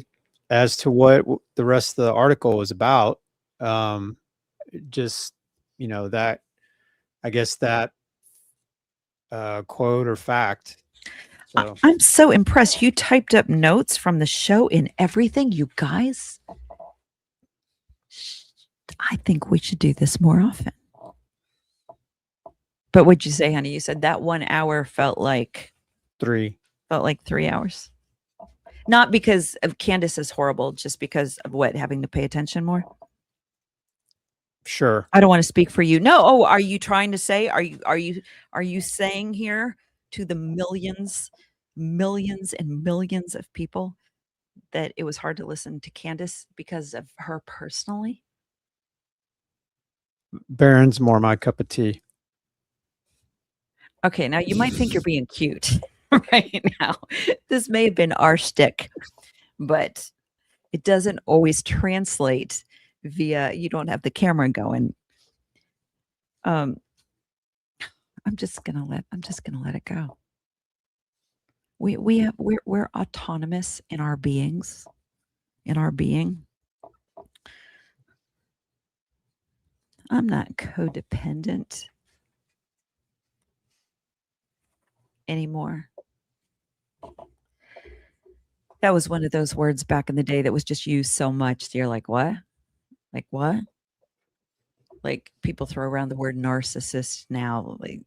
as to what the rest of the article was about. Just, that, I guess that quote or fact. So. I'm so impressed. You typed up notes from the show and everything, you guys. I think we should do this more often. But what'd you say, honey? You said that 1 hour felt like 3. Felt like 3 hours. Not because of Candace is horrible, just because of what, having to pay attention more? Sure. I don't want to speak for you. No. Oh, are you trying to say, are you saying here to the millions, millions and millions of people that it was hard to listen to Candace because of her personally? Barron's more my cup of tea. Okay, now you might think you're being cute right now. This may have been our shtick, but it doesn't always translate via you don't have the camera going. Um, I'm just gonna let it go. We're autonomous in our beings, in our being. I'm not codependent anymore. That was one of those words back in the day that was just used so much. You're like, what? Like what? Like people throw around the word narcissist now. Like,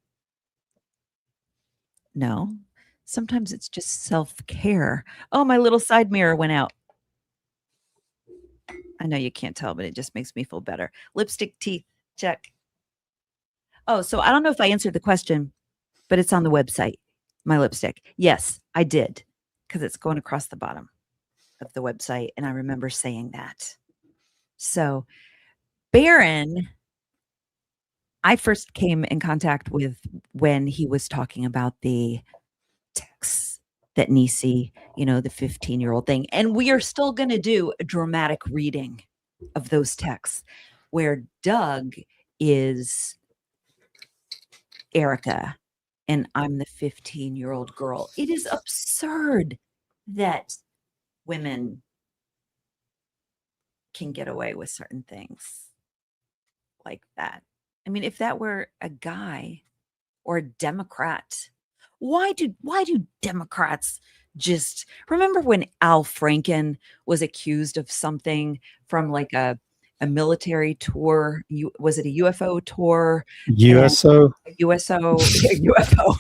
no. Sometimes it's just self-care. Oh, my little side mirror went out. I know you can't tell, but it just makes me feel better. Lipstick teeth, check. Oh, so I don't know if I answered the question, but it's on the website, my lipstick. Yes, I did, because it's going across the bottom of the website, and I remember saying that. So, Barron, I first came in contact with when he was talking about the texts that Nisi, the 15-year-old thing. And we are still going to do a dramatic reading of those texts where Doug is Erica and I'm the 15-year-old girl. It is absurd that women can get away with certain things like that. I mean, if that were a guy or a Democrat, why do Democrats just remember when Al Franken was accused of something from like a military tour? Was it a UFO tour? USO? USO, UFO.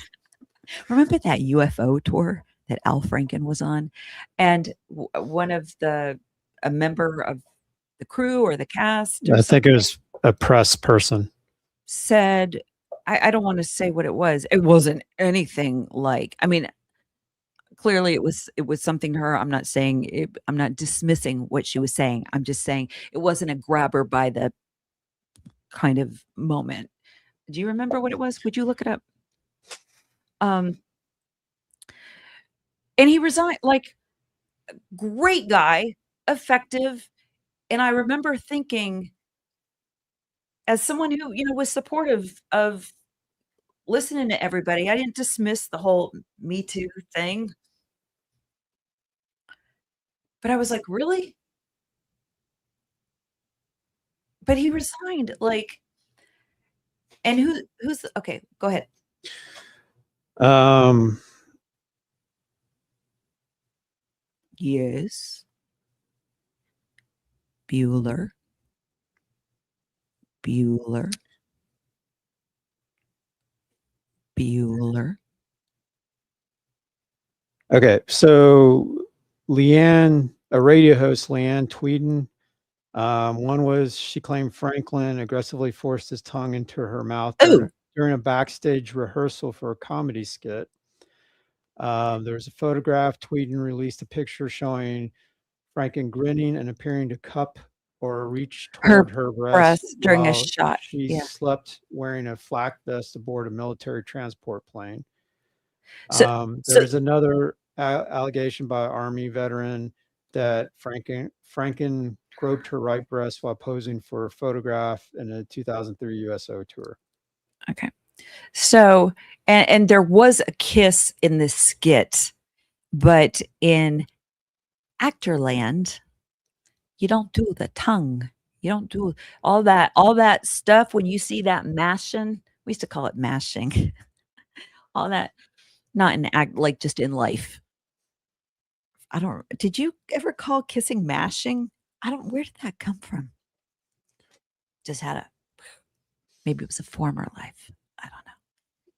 Remember that UFO tour that Al Franken was on? And one of a member of the crew or the cast, I think it was a press person. said, I don't want to say what it was. It wasn't anything like, I mean, clearly it was something to her. I'm not saying it, I'm not dismissing what she was saying. I'm just saying it wasn't a grab her by the kind of moment. Do you remember what it was? Would you look it up? And he resigned, like, great guy, effective. And I remember thinking, as someone who, was supportive of listening to everybody, I didn't dismiss the whole Me Too thing. But I was like, really? But he resigned, like, and who's okay, go ahead. Yes. Bueller. Okay, so Leanne, a radio host, Leanne Tweeden, one was she claimed Franklin aggressively forced his tongue into her mouth during a backstage rehearsal for a comedy skit. There's a photograph. Tweeden released a picture showing Franklin grinning and appearing to cup or reach toward her breast during a shot. She slept wearing a flak vest aboard a military transport plane. There's another allegation by an Army veteran that Franken groped her right breast while posing for a photograph in a 2003 USO tour. Okay. So, and there was a kiss in this skit, but in Actorland, you don't do the tongue. You don't do all that stuff. When you see that mashing, we used to call it mashing. All that, not in act, like just in life. Did you ever call kissing mashing? Where did that come from? Just maybe it was a former life. I don't know.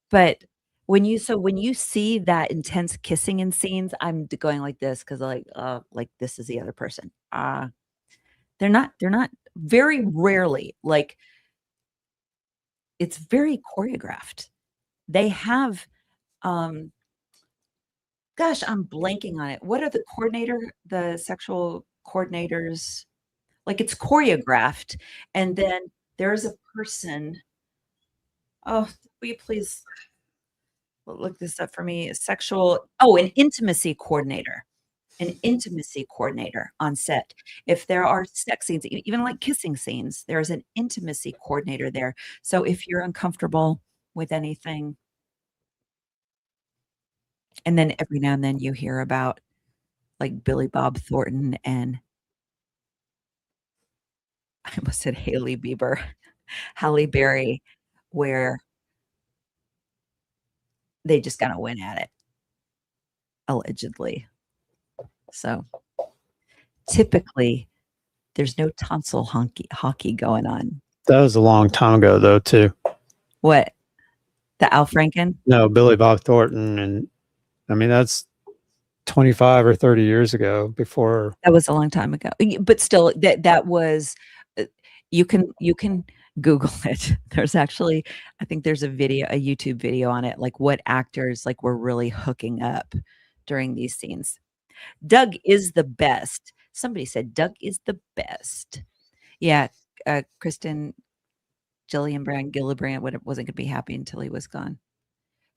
But when you see that intense kissing in scenes, I'm going like this because like this is the other person. They're not very rarely, like it's very choreographed. They have, gosh, I'm blanking on it. What are the sexual coordinators? Like, it's choreographed, and then there's a person. Oh, will you please look this up for me? An intimacy coordinator. An intimacy coordinator on set. If there are sex scenes, even like kissing scenes, there's an intimacy coordinator there. So if you're uncomfortable with anything, and then every now and then you hear about like Billy Bob Thornton and I almost said Haley Bieber, Halle Berry, where they just kinda went at it, allegedly. So, typically, there's no tonsil hockey going on. That was a long time ago, though, too. What? The Al Franken? No, Billy Bob Thornton, and I mean that's 25 or 30 years ago. Before That was a long time ago. But still, that was, you can Google it. There's actually, I think there's a YouTube video on it, like what actors, like, were really hooking up during these scenes. Doug is the best. Somebody said Doug is the best. Yeah, Kristen Gillibrand wasn't gonna be happy until he was gone.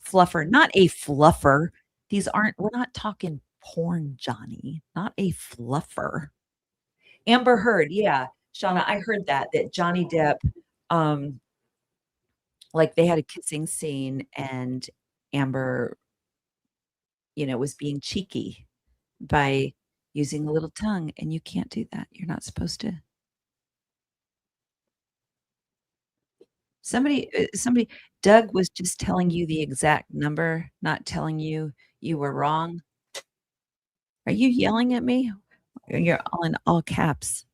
Fluffer, not a fluffer. We're not talking porn, Johnny, not a fluffer. Amber Heard, yeah, Shauna, I heard that Johnny Depp, like, they had a kissing scene and Amber, was being cheeky by using a little tongue, and you can't do that. You're not supposed to. Somebody Doug was just telling you the exact number, not telling you you were wrong. Are you yelling at me? You're all in all caps.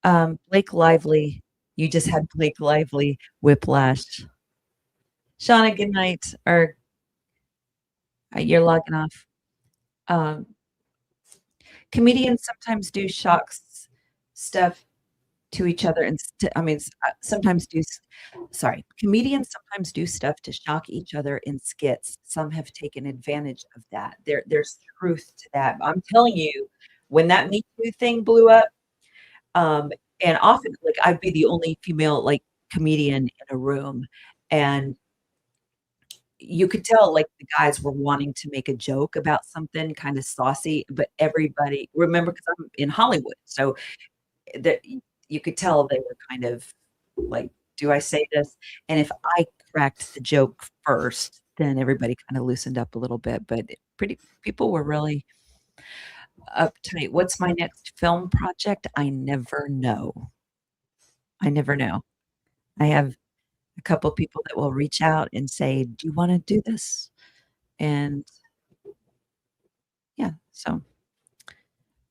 Blake Lively, you just had Blake Lively whiplash. Shauna, good night, or you're logging off. Comedians sometimes do shocks stuff to each other, and sometimes comedians sometimes do stuff to shock each other in skits. Some have taken advantage of that. There's truth to that. I'm telling you, when that Me Too thing blew up, and often, like, I'd be the only female, like, comedian in a room, and you could tell, like, the guys were wanting to make a joke about something kinda saucy, but everybody remember, because 'cause I'm in Hollywood, so that you could tell they were kind of like, "Do I say this?" And if I cracked the joke first, then everybody kinda loosened up a little bit, but pretty people were really uptight. What's my next film project? I never know. I never know. I have a couple people that will reach out and say, "Do you wanna do this?" And yeah, so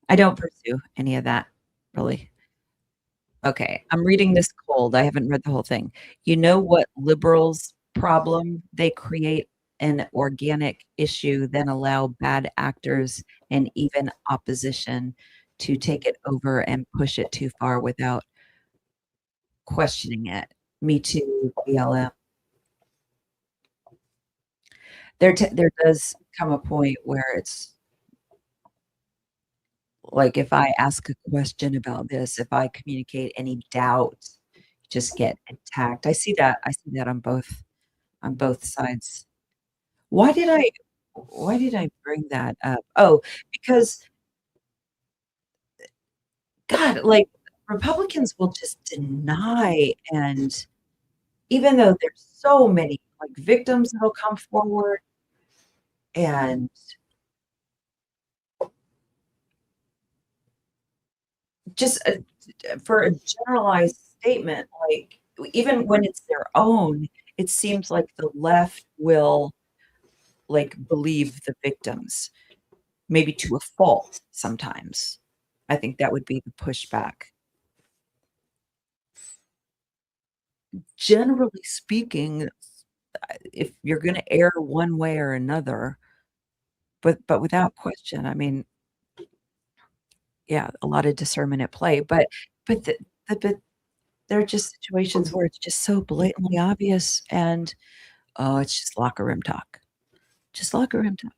I don't pursue any of that, really. Okay, I'm reading this cold. I haven't read the whole thing. You know what liberals' problem? They create an organic issue, then allow bad actors and even opposition to take it over and push it too far without questioning it. Me too, BLM. There does come a point where it's like, if I ask a question about this, if I communicate any doubt, just get attacked. I see that on both sides. Why did I why did I bring that up? Oh, because God, like, Republicans will just deny, and even though there's so many, like, victims that'll come forward and just, for a generalized statement, like, even when it's their own, it seems like the left will, like, believe the victims, maybe to a fault sometimes. I think that would be the pushback. Generally speaking, if you're gonna err one way or another, but without question, I mean, yeah, a lot of discernment at play, but the but There are just situations where it's just so blatantly obvious and, oh, it's just locker room talk. Just locker room talk.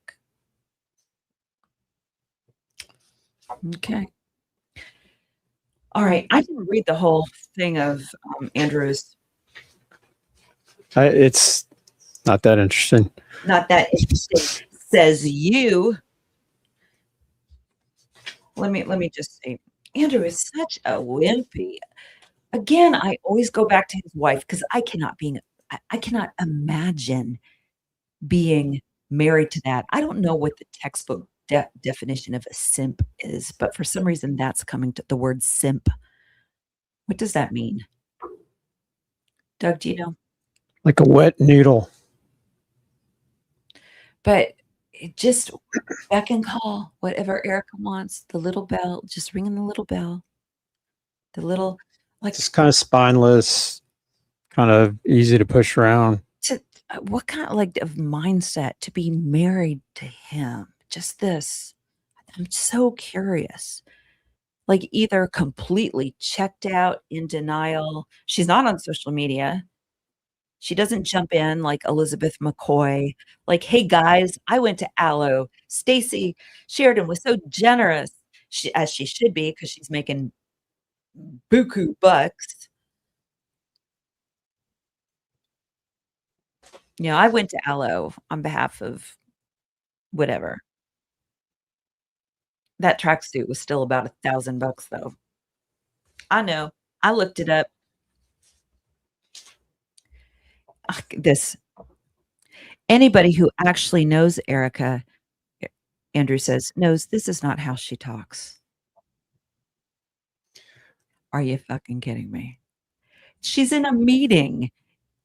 Okay. All right. I didn't read the whole thing of Andrew's. It's not that interesting. Not that interesting, says you. Let me just say, Andrew is such a wimpy. Again, I always go back to his wife because I cannot imagine being married to that. I don't know what the textbook definition of a simp is, but for some reason that's coming to the word simp. What does that mean? Doug, do you know? Like a wet noodle. But it just beck and call, whatever Erica wants, the little bell, just ringing the little bell. The little, like, Just kind of spineless, kind of easy to push around. what kind of like of mindset to be married to him? Just this. I'm so curious. Like either completely checked out in denial. She's not on social media. She doesn't jump in like Elizabeth McCoy, like, hey guys, I went to Aloe. Stacy Sheridan was so generous, as she should be, because she's making buku bucks. You know, I went to Aloe on behalf of whatever. That tracksuit was still about $1,000 though. I know. I looked it up. This anybody who actually knows Erica, Andrew says, knows this is not how she talks. Are you fucking kidding me? She's in a meeting,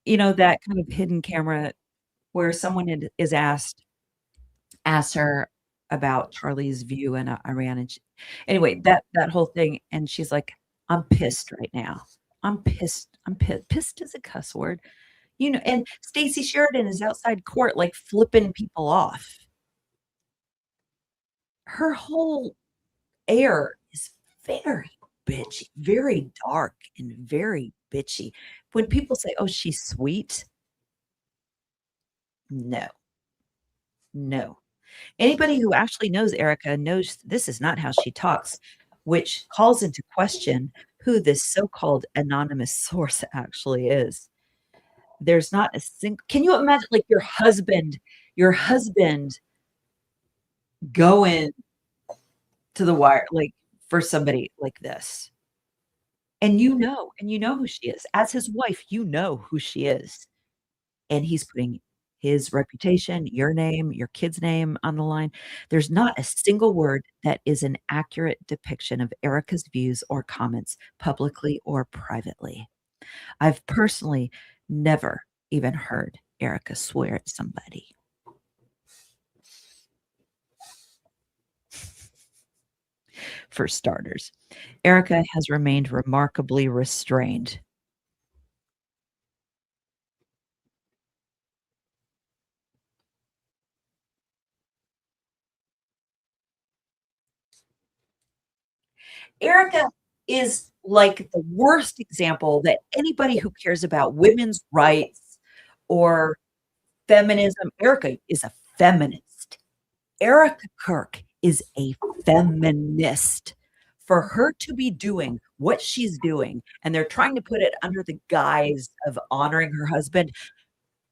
you know, that kind of hidden camera where someone is asked her about Charlie's view in Iran. And anyway, that whole thing. And she's like, I'm pissed right now. I'm pissed. Pissed is a cuss word. You know, and Stacy Sheridan is outside court, like flipping people off. Her whole air is very bitchy, very dark and very bitchy. When people say, oh, she's sweet, no. Anybody who actually knows Erica knows this is not how she talks, which calls into question who this so-called anonymous source actually is. There's not a single, can you imagine like your husband going to the wire, like for somebody like this? And you know who she is. As his wife, you know who she is. And he's putting his reputation, your name, your kid's name on the line. There's not a single word that is an accurate depiction of Erica's views or comments, publicly or privately. I've personally never even heard Erica swear at somebody. For starters, Erica has remained remarkably restrained. Erica is like the worst example that anybody who cares about women's rights or feminism, Erica is a feminist. Erica Kirk is a feminist. For her to be doing what she's doing, and they're trying to put it under the guise of honoring her husband,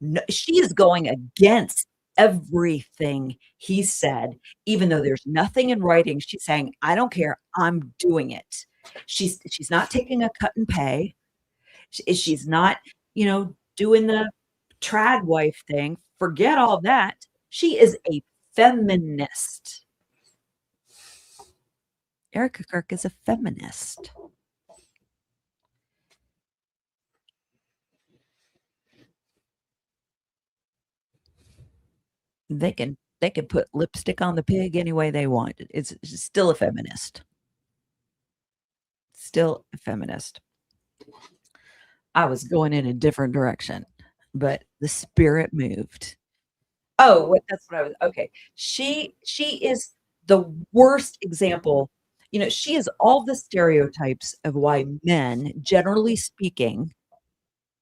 no, she is going against everything he said, even though there's nothing in writing. She's saying, I don't care, I'm doing it. She's not taking a cut and pay. She's not, you know, doing the trad wife thing. Forget all that. She is a feminist. Erica Kirk is a feminist. They can put lipstick on the pig any way they want. It's still a feminist. Still a feminist. I was going in a different direction, but the spirit moved. Oh, that's what I was. Okay. She is the worst example. she has all the stereotypes of why men, generally speaking,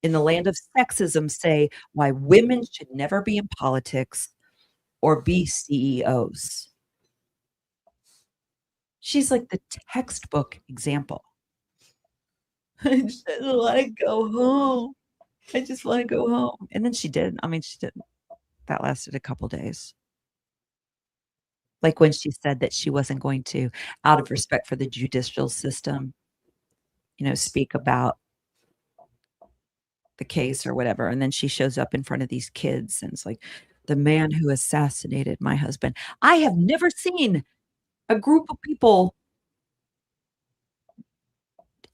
in the land of sexism, say why women should never be in politics or be CEOs. She's like the textbook example. I just want to go home. I just want to go home. And then she did. I mean, she did. That lasted a couple days. Like when she said that she wasn't going to, out of respect for the judicial system, speak about the case or whatever. And then she shows up in front of these kids and it's like, the man who assassinated my husband. I have never seen a group of people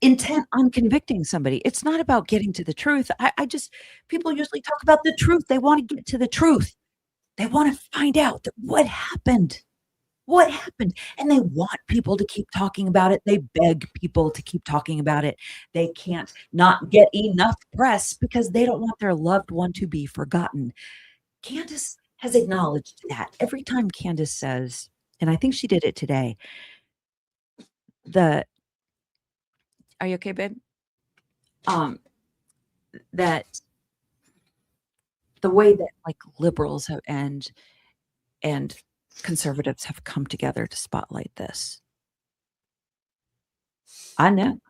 intent on convicting somebody. It's not about getting to the truth. People usually talk about the truth. They want to get to the truth. They want to find out that what happened. What happened? And they want people to keep talking about it. They beg people to keep talking about it. They can't not get enough press because they don't want their loved one to be forgotten. Candace has acknowledged that. Every time Candace says, and I think she did it today, are you okay, babe? That the way that like liberals have and conservatives have come together to spotlight this. I know.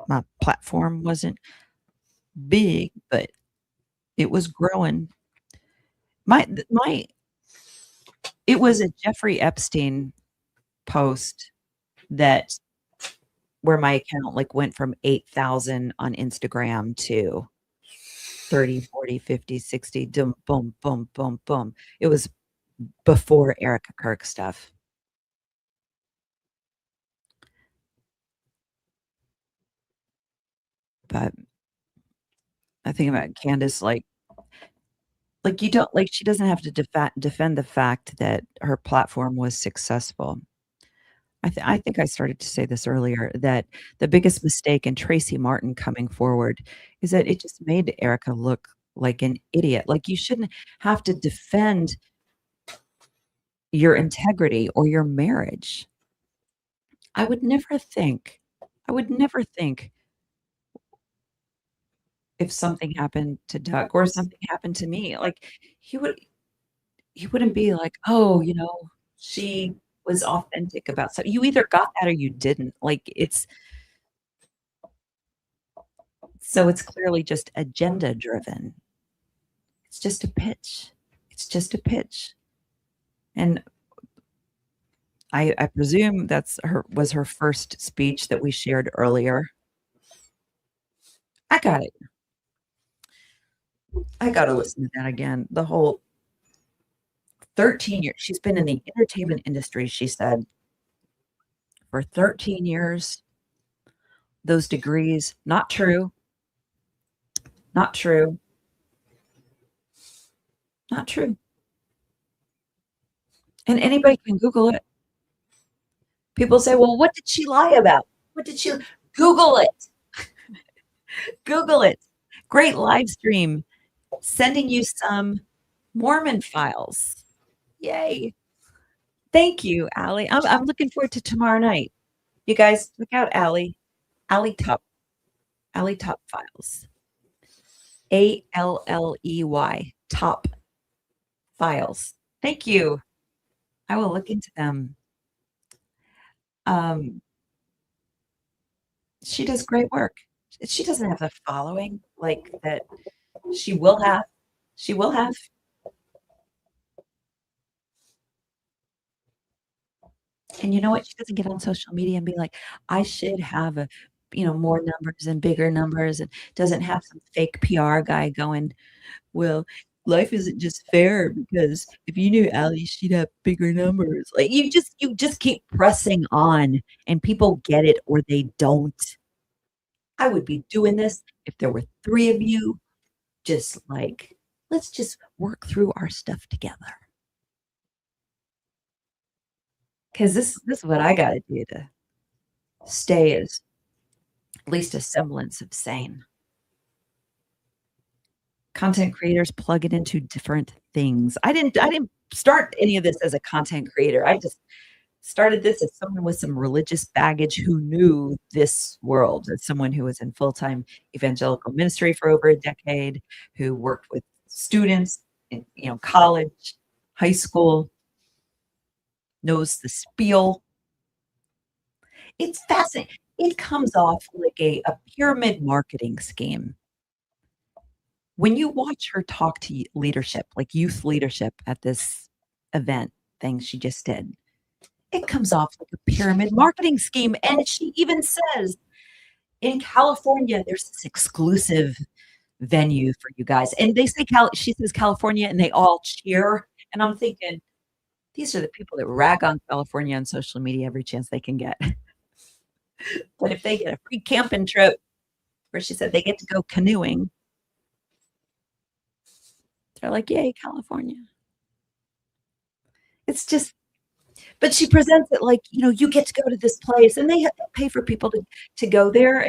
My platform wasn't big, but it was growing. It was a Jeffrey Epstein post where my account like went from 8,000 on Instagram to 30, 40, 50, 60, boom, boom, boom, boom, boom. It was before Erica Kirk stuff. But I think about Candace, like you don't like she doesn't have to defend the fact that her platform was successful. I think I started to say this earlier that the biggest mistake in Tracy Martin coming forward is that it just made Erica look like an idiot. Like you shouldn't have to defend your integrity or your marriage. I would never think if something happened to Doug or something happened to me, like he wouldn't be like, oh, she was authentic about stuff. You either got that or you didn't. Like it's clearly just agenda driven. It's just a pitch. And I presume was her first speech that we shared earlier. I got to listen to that again. The whole 13 years. She's been in the entertainment industry, she said, for 13 years. Those degrees, not true. Not true. Not true. And anybody can Google it. People say, well, what did she lie about? Google it. Google it. Great live stream. Sending you some Mormon files. Yay. Thank you, Allie. I'm looking forward to tomorrow night. You guys, look out, Allie. Allie Top Files. ALLEY. Top Files. Thank you. I will look into them. She does great work. She doesn't have the following like that she will have. She will have. And you know what? She doesn't get on social media and be like, I should have more numbers and bigger numbers, and doesn't have some fake PR guy going, well, life isn't just fair because if you knew Allie, she'd have bigger numbers. Like you just keep pressing on and people get it or they don't. I would be doing this if there were 3 of you, just like, let's just work through our stuff together. Because this is what I got to do to stay as at least a semblance of sane. Content creators plug it into different things. I didn't start any of this as a content creator. I just started this as someone with some religious baggage who knew this world, as someone who was in full-time evangelical ministry for over a decade, who worked with students in, college, high school, knows the spiel. It's fascinating. It comes off like a pyramid marketing scheme. When you watch her talk to leadership, like youth leadership at this event thing she just did, it comes off like a pyramid marketing scheme. And she even says, in California, there's this exclusive venue for you guys. And they say, she says California, and they all cheer. And I'm thinking, these are the people that rag on California on social media every chance they can get. But if they get a free camping trip, where she said they get to go canoeing, they're like, yay, California. It's just, but she presents it like, you get to go to this place, and they have to pay for people to go there.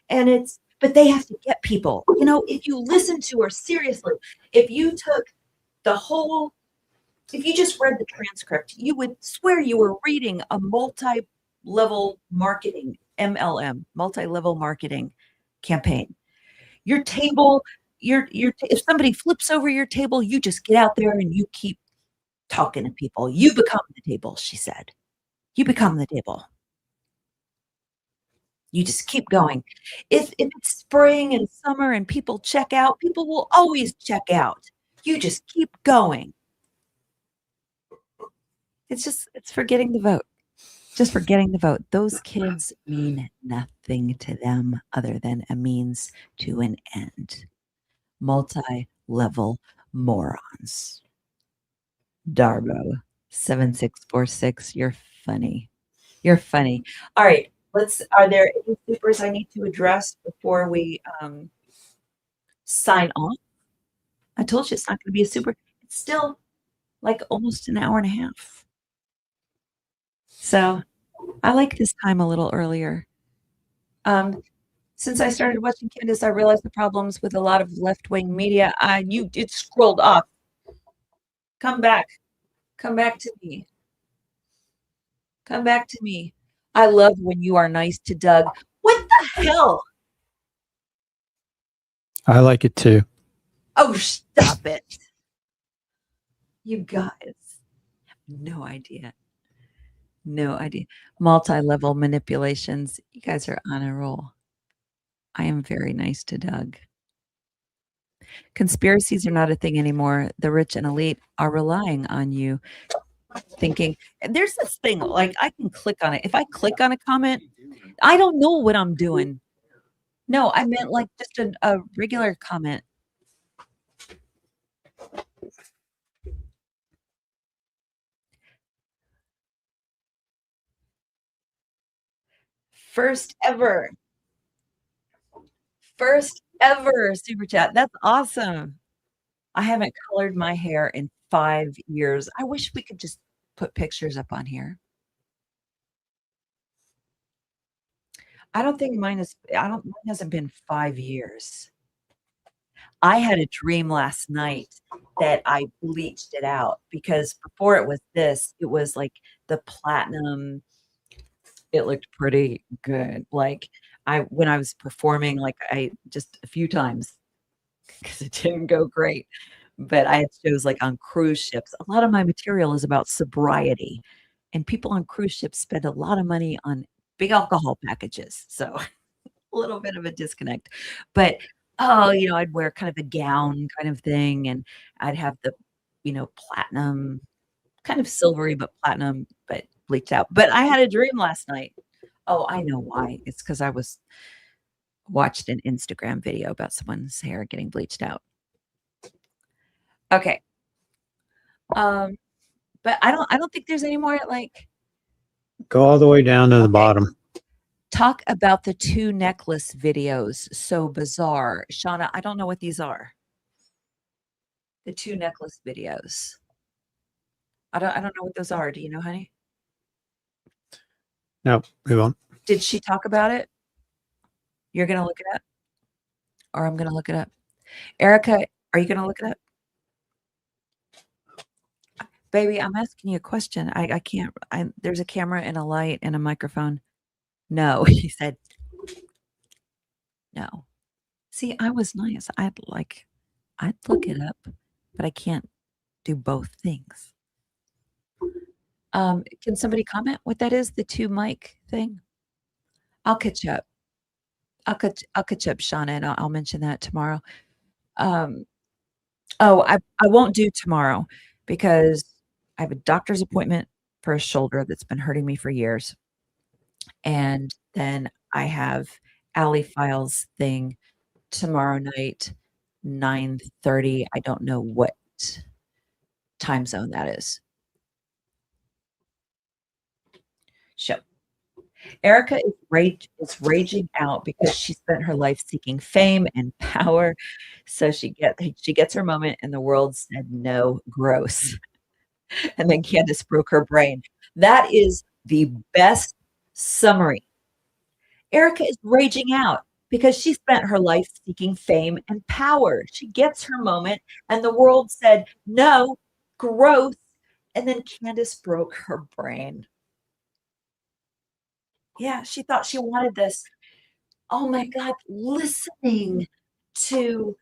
And it's, but they have to get people, if you listen to her seriously, if you took if you just read the transcript, you would swear you were reading a multi-level marketing, MLM, multi-level marketing campaign. Your table, if somebody flips over your table, you just get out there and you keep talking to people. You become the table, she said. You become the table. You just keep going. If it's spring and summer and people check out, people will always check out. You just keep going. It's forgetting the vote. Just forgetting the vote. Those kids mean nothing to them other than a means to an end. Multi-level morons. Darbo 7646. You're funny. You're funny. All right. Are there any supers I need to address before we sign off? I told you it's not going to be a super. It's still like almost an hour and a half. So I like this time a little earlier. Since I started watching Candace, I realized the problems with a lot of left-wing media. It scrolled off. Come back. Come back to me. Come back to me. I love when you are nice to Doug. What the hell? I like it too. Oh, stop it. You guys have no idea. No idea. Multi-level manipulations. You guys are on a roll. I am very nice to Doug. Conspiracies are not a thing anymore. The rich and elite are relying on you. Thinking, there's this thing, like I can click on it. If I click on a comment, I don't know what I'm doing. No, I meant like just a regular comment. First ever super chat. That's awesome. I haven't colored my hair in 5 years. I wish we could just put pictures up on here. Mine hasn't been 5 years. I had a dream last night that I bleached it out because before it was this, it was like the platinum. It looked pretty good. Like when I was performing, like I just a few times because it didn't go great. But I had shows like on cruise ships. A lot of my material is about sobriety, and people on cruise ships spend a lot of money on big alcohol packages. So a little bit of a disconnect. But I'd wear kind of a gown kind of thing, and I'd have the, platinum, kind of silvery, but platinum, but bleached out. But I had a dream last night. Oh, I know why. It's because I watched an Instagram video about someone's hair getting bleached out. Okay. But I don't think there's any more like go all the way down to the bottom. Talk about the 2 necklace videos. So bizarre. Shauna, I don't know what these are. The 2 necklace videos. I don't know what those are. Do you know, honey? No, we won't. Did she talk about it? You're going to look it up? Or I'm going to look it up. Erica, are you going to look it up? Baby, I'm asking you a question. I can't. There's a camera and a light and a microphone. No, he said no. See, I was nice. I'd look it up, but I can't do both things. Can somebody comment what that is? The two mic thing? I'll catch up. I'll catch up, Shauna, and I'll mention that tomorrow. Oh, I won't do tomorrow because I have a doctor's appointment for a shoulder that's been hurting me for years. And then I have Allie Files thing tomorrow night, 9:30. I don't know what time zone that is. So Erica is raging out because she spent her life seeking fame and power. So she gets her moment and the world said no, gross. And then Candace broke her brain. That is the best summary. Erica is raging out because she spent her life seeking fame and power. She gets her moment and the world said no, gross. And then Candace broke her brain. Yeah, she thought she wanted this. Oh my God, listening to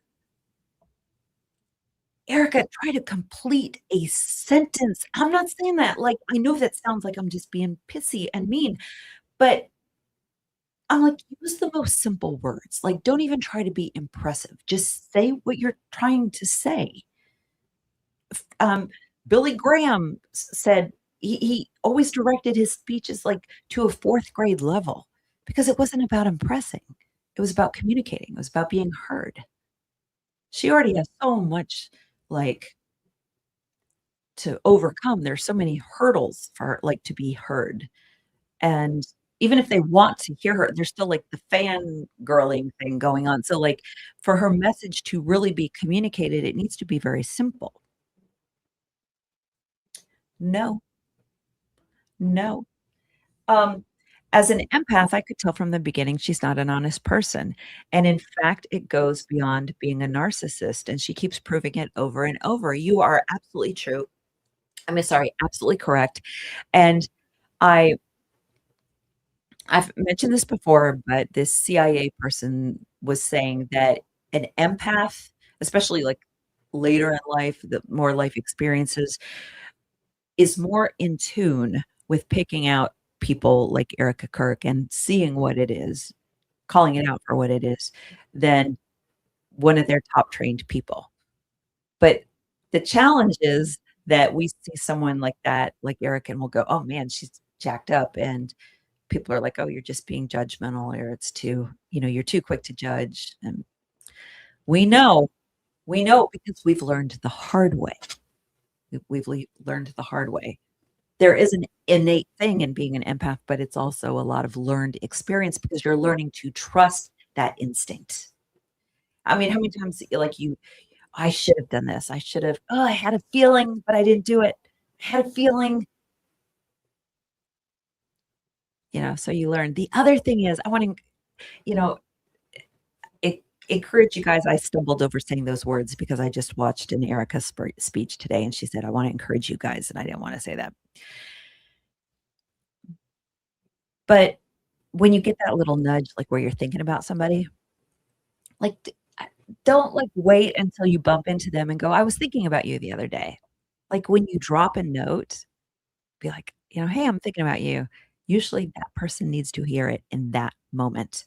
Erica try to complete a sentence. I'm not saying that. Like, I know that sounds like I'm just being pissy and mean, but I'm like, use the most simple words. Like, don't even try to be impressive. Just say what you're trying to say. Um, Billy Graham said he always directed his speeches like to a fourth grade level because it wasn't about impressing. It was about communicating. It was about being heard. She already has so much like to overcome. There's so many hurdles for her, like to be heard. And even if they want to hear her, there's still like the fangirling thing going on. So like for her message to really be communicated, it needs to be very simple. No, no. As an empath, I could tell from the beginning she's not an honest person. And in fact, it goes beyond being a narcissist. And she keeps proving it over and over. You are absolutely true. Absolutely correct. And I've mentioned this before, but this CIA person was saying that an empath, especially like later in life, the more life experiences, is more in tune with picking out people like Erica Kirk and seeing what it is, calling it out for what it is, than one of their top trained people. But the challenge is that we see someone like that, like Erica, and we'll go, oh man, she's jacked up. And people are like, oh, you're just being judgmental, or it's too, you're too quick to judge. And we know because we've learned the hard way. We've learned the hard way. There is an innate thing in being an empath, but it's also a lot of learned experience because you're learning to trust that instinct. I mean, how many times I should have done this. I should have, I had a feeling, but I didn't do it. I had a feeling, so you learn. The other thing is I want to, encourage you guys. I stumbled over saying those words because I just watched an Erica speech today and she said, I want to encourage you guys. And I didn't want to say that. But when you get that little nudge, like where you're thinking about somebody, like don't like wait until you bump into them and go, I was thinking about you the other day. Like when you drop a note, be like, hey, I'm thinking about you. Usually that person needs to hear it in that moment.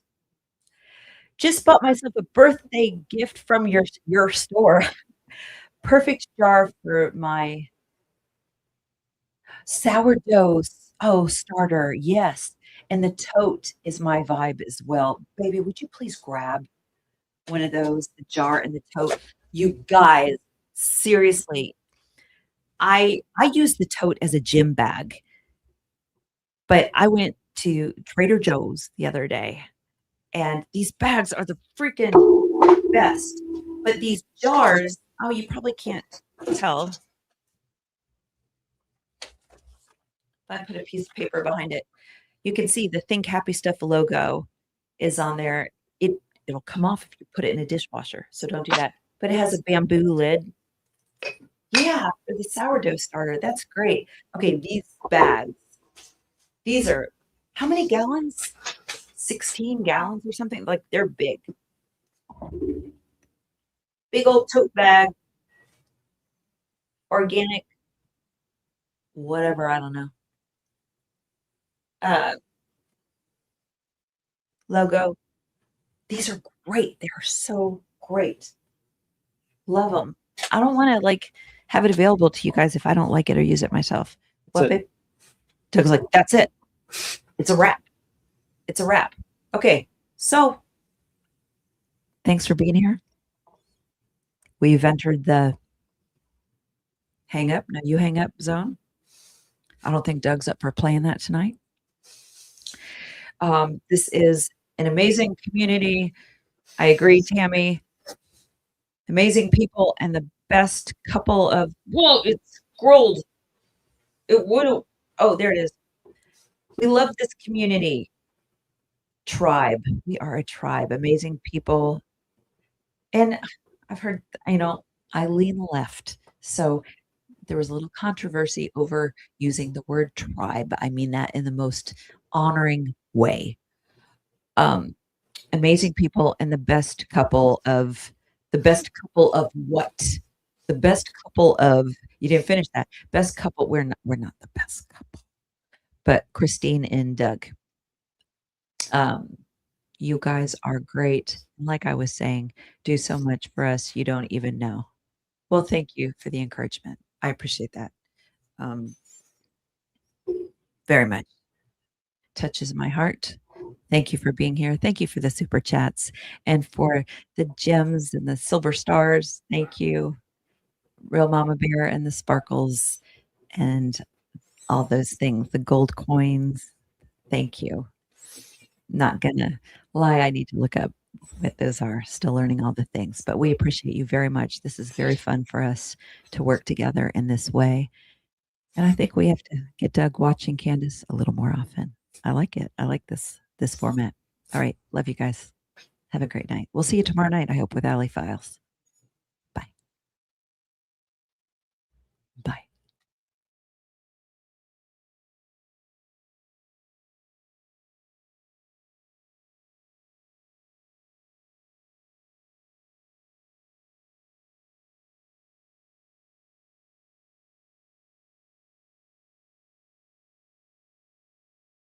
Just bought myself a birthday gift from your store. Perfect jar for my sourdough starter. Yes. And the tote is my vibe as well. Baby, would you please grab one of those, the jar and the tote? You guys, seriously, I use the tote as a gym bag, but I went to Trader Joe's the other day and these bags are the freaking best. But these jars, oh, you probably can't tell. If I put a piece of paper behind it, you can see the Think Happy Stuff logo is on there. It'll come off if you put it in a dishwasher, so don't do that. But it has a bamboo lid. Yeah, for the sourdough starter. That's great. Okay, these bags. These are how many gallons? 16 gallons or something. Like they're big. Big old tote bag, organic, whatever, I don't know. Uh, logo. These are great. They are so great. Love them. I don't want to like have it available to you guys if I don't like it or use it myself. What, babe? Doug's like, that's it. It's a wrap. It's a wrap. Okay, so thanks for being here. We've entered the hang up. Now you hang up zone. I don't think Doug's up for playing that tonight. This is an amazing community. I agree, Tammy. Amazing people and the best couple of, whoa, it's scrolled. It would, oh, there it is. We love this community. Tribe. We are a tribe. Amazing people. And I've heard, I lean left. So there was a little controversy over using the word tribe. I mean that in the most honoring way. Amazing people and the best couple of what? The best couple of, you didn't finish that. Best couple, we're not the best couple. But Christine and Doug, you guys are great. Like I was saying, do so much for us. You don't even know. Well, thank you for the encouragement. I appreciate that. Very much. Touches my heart. Thank you for being here. Thank you for the super chats and for the gems and the silver stars. Thank you. Real Mama Bear and the sparkles and all those things, the gold coins. Thank you. Not gonna lie, I need to look up what those are. Still learning all the things, but we appreciate you very much. This is very fun for us to work together in this way. And I think we have to get Doug watching Candace a little more often. I like it. I like this format. All right. Love you guys. Have a great night. We'll see you tomorrow night, I hope, with Alley Files.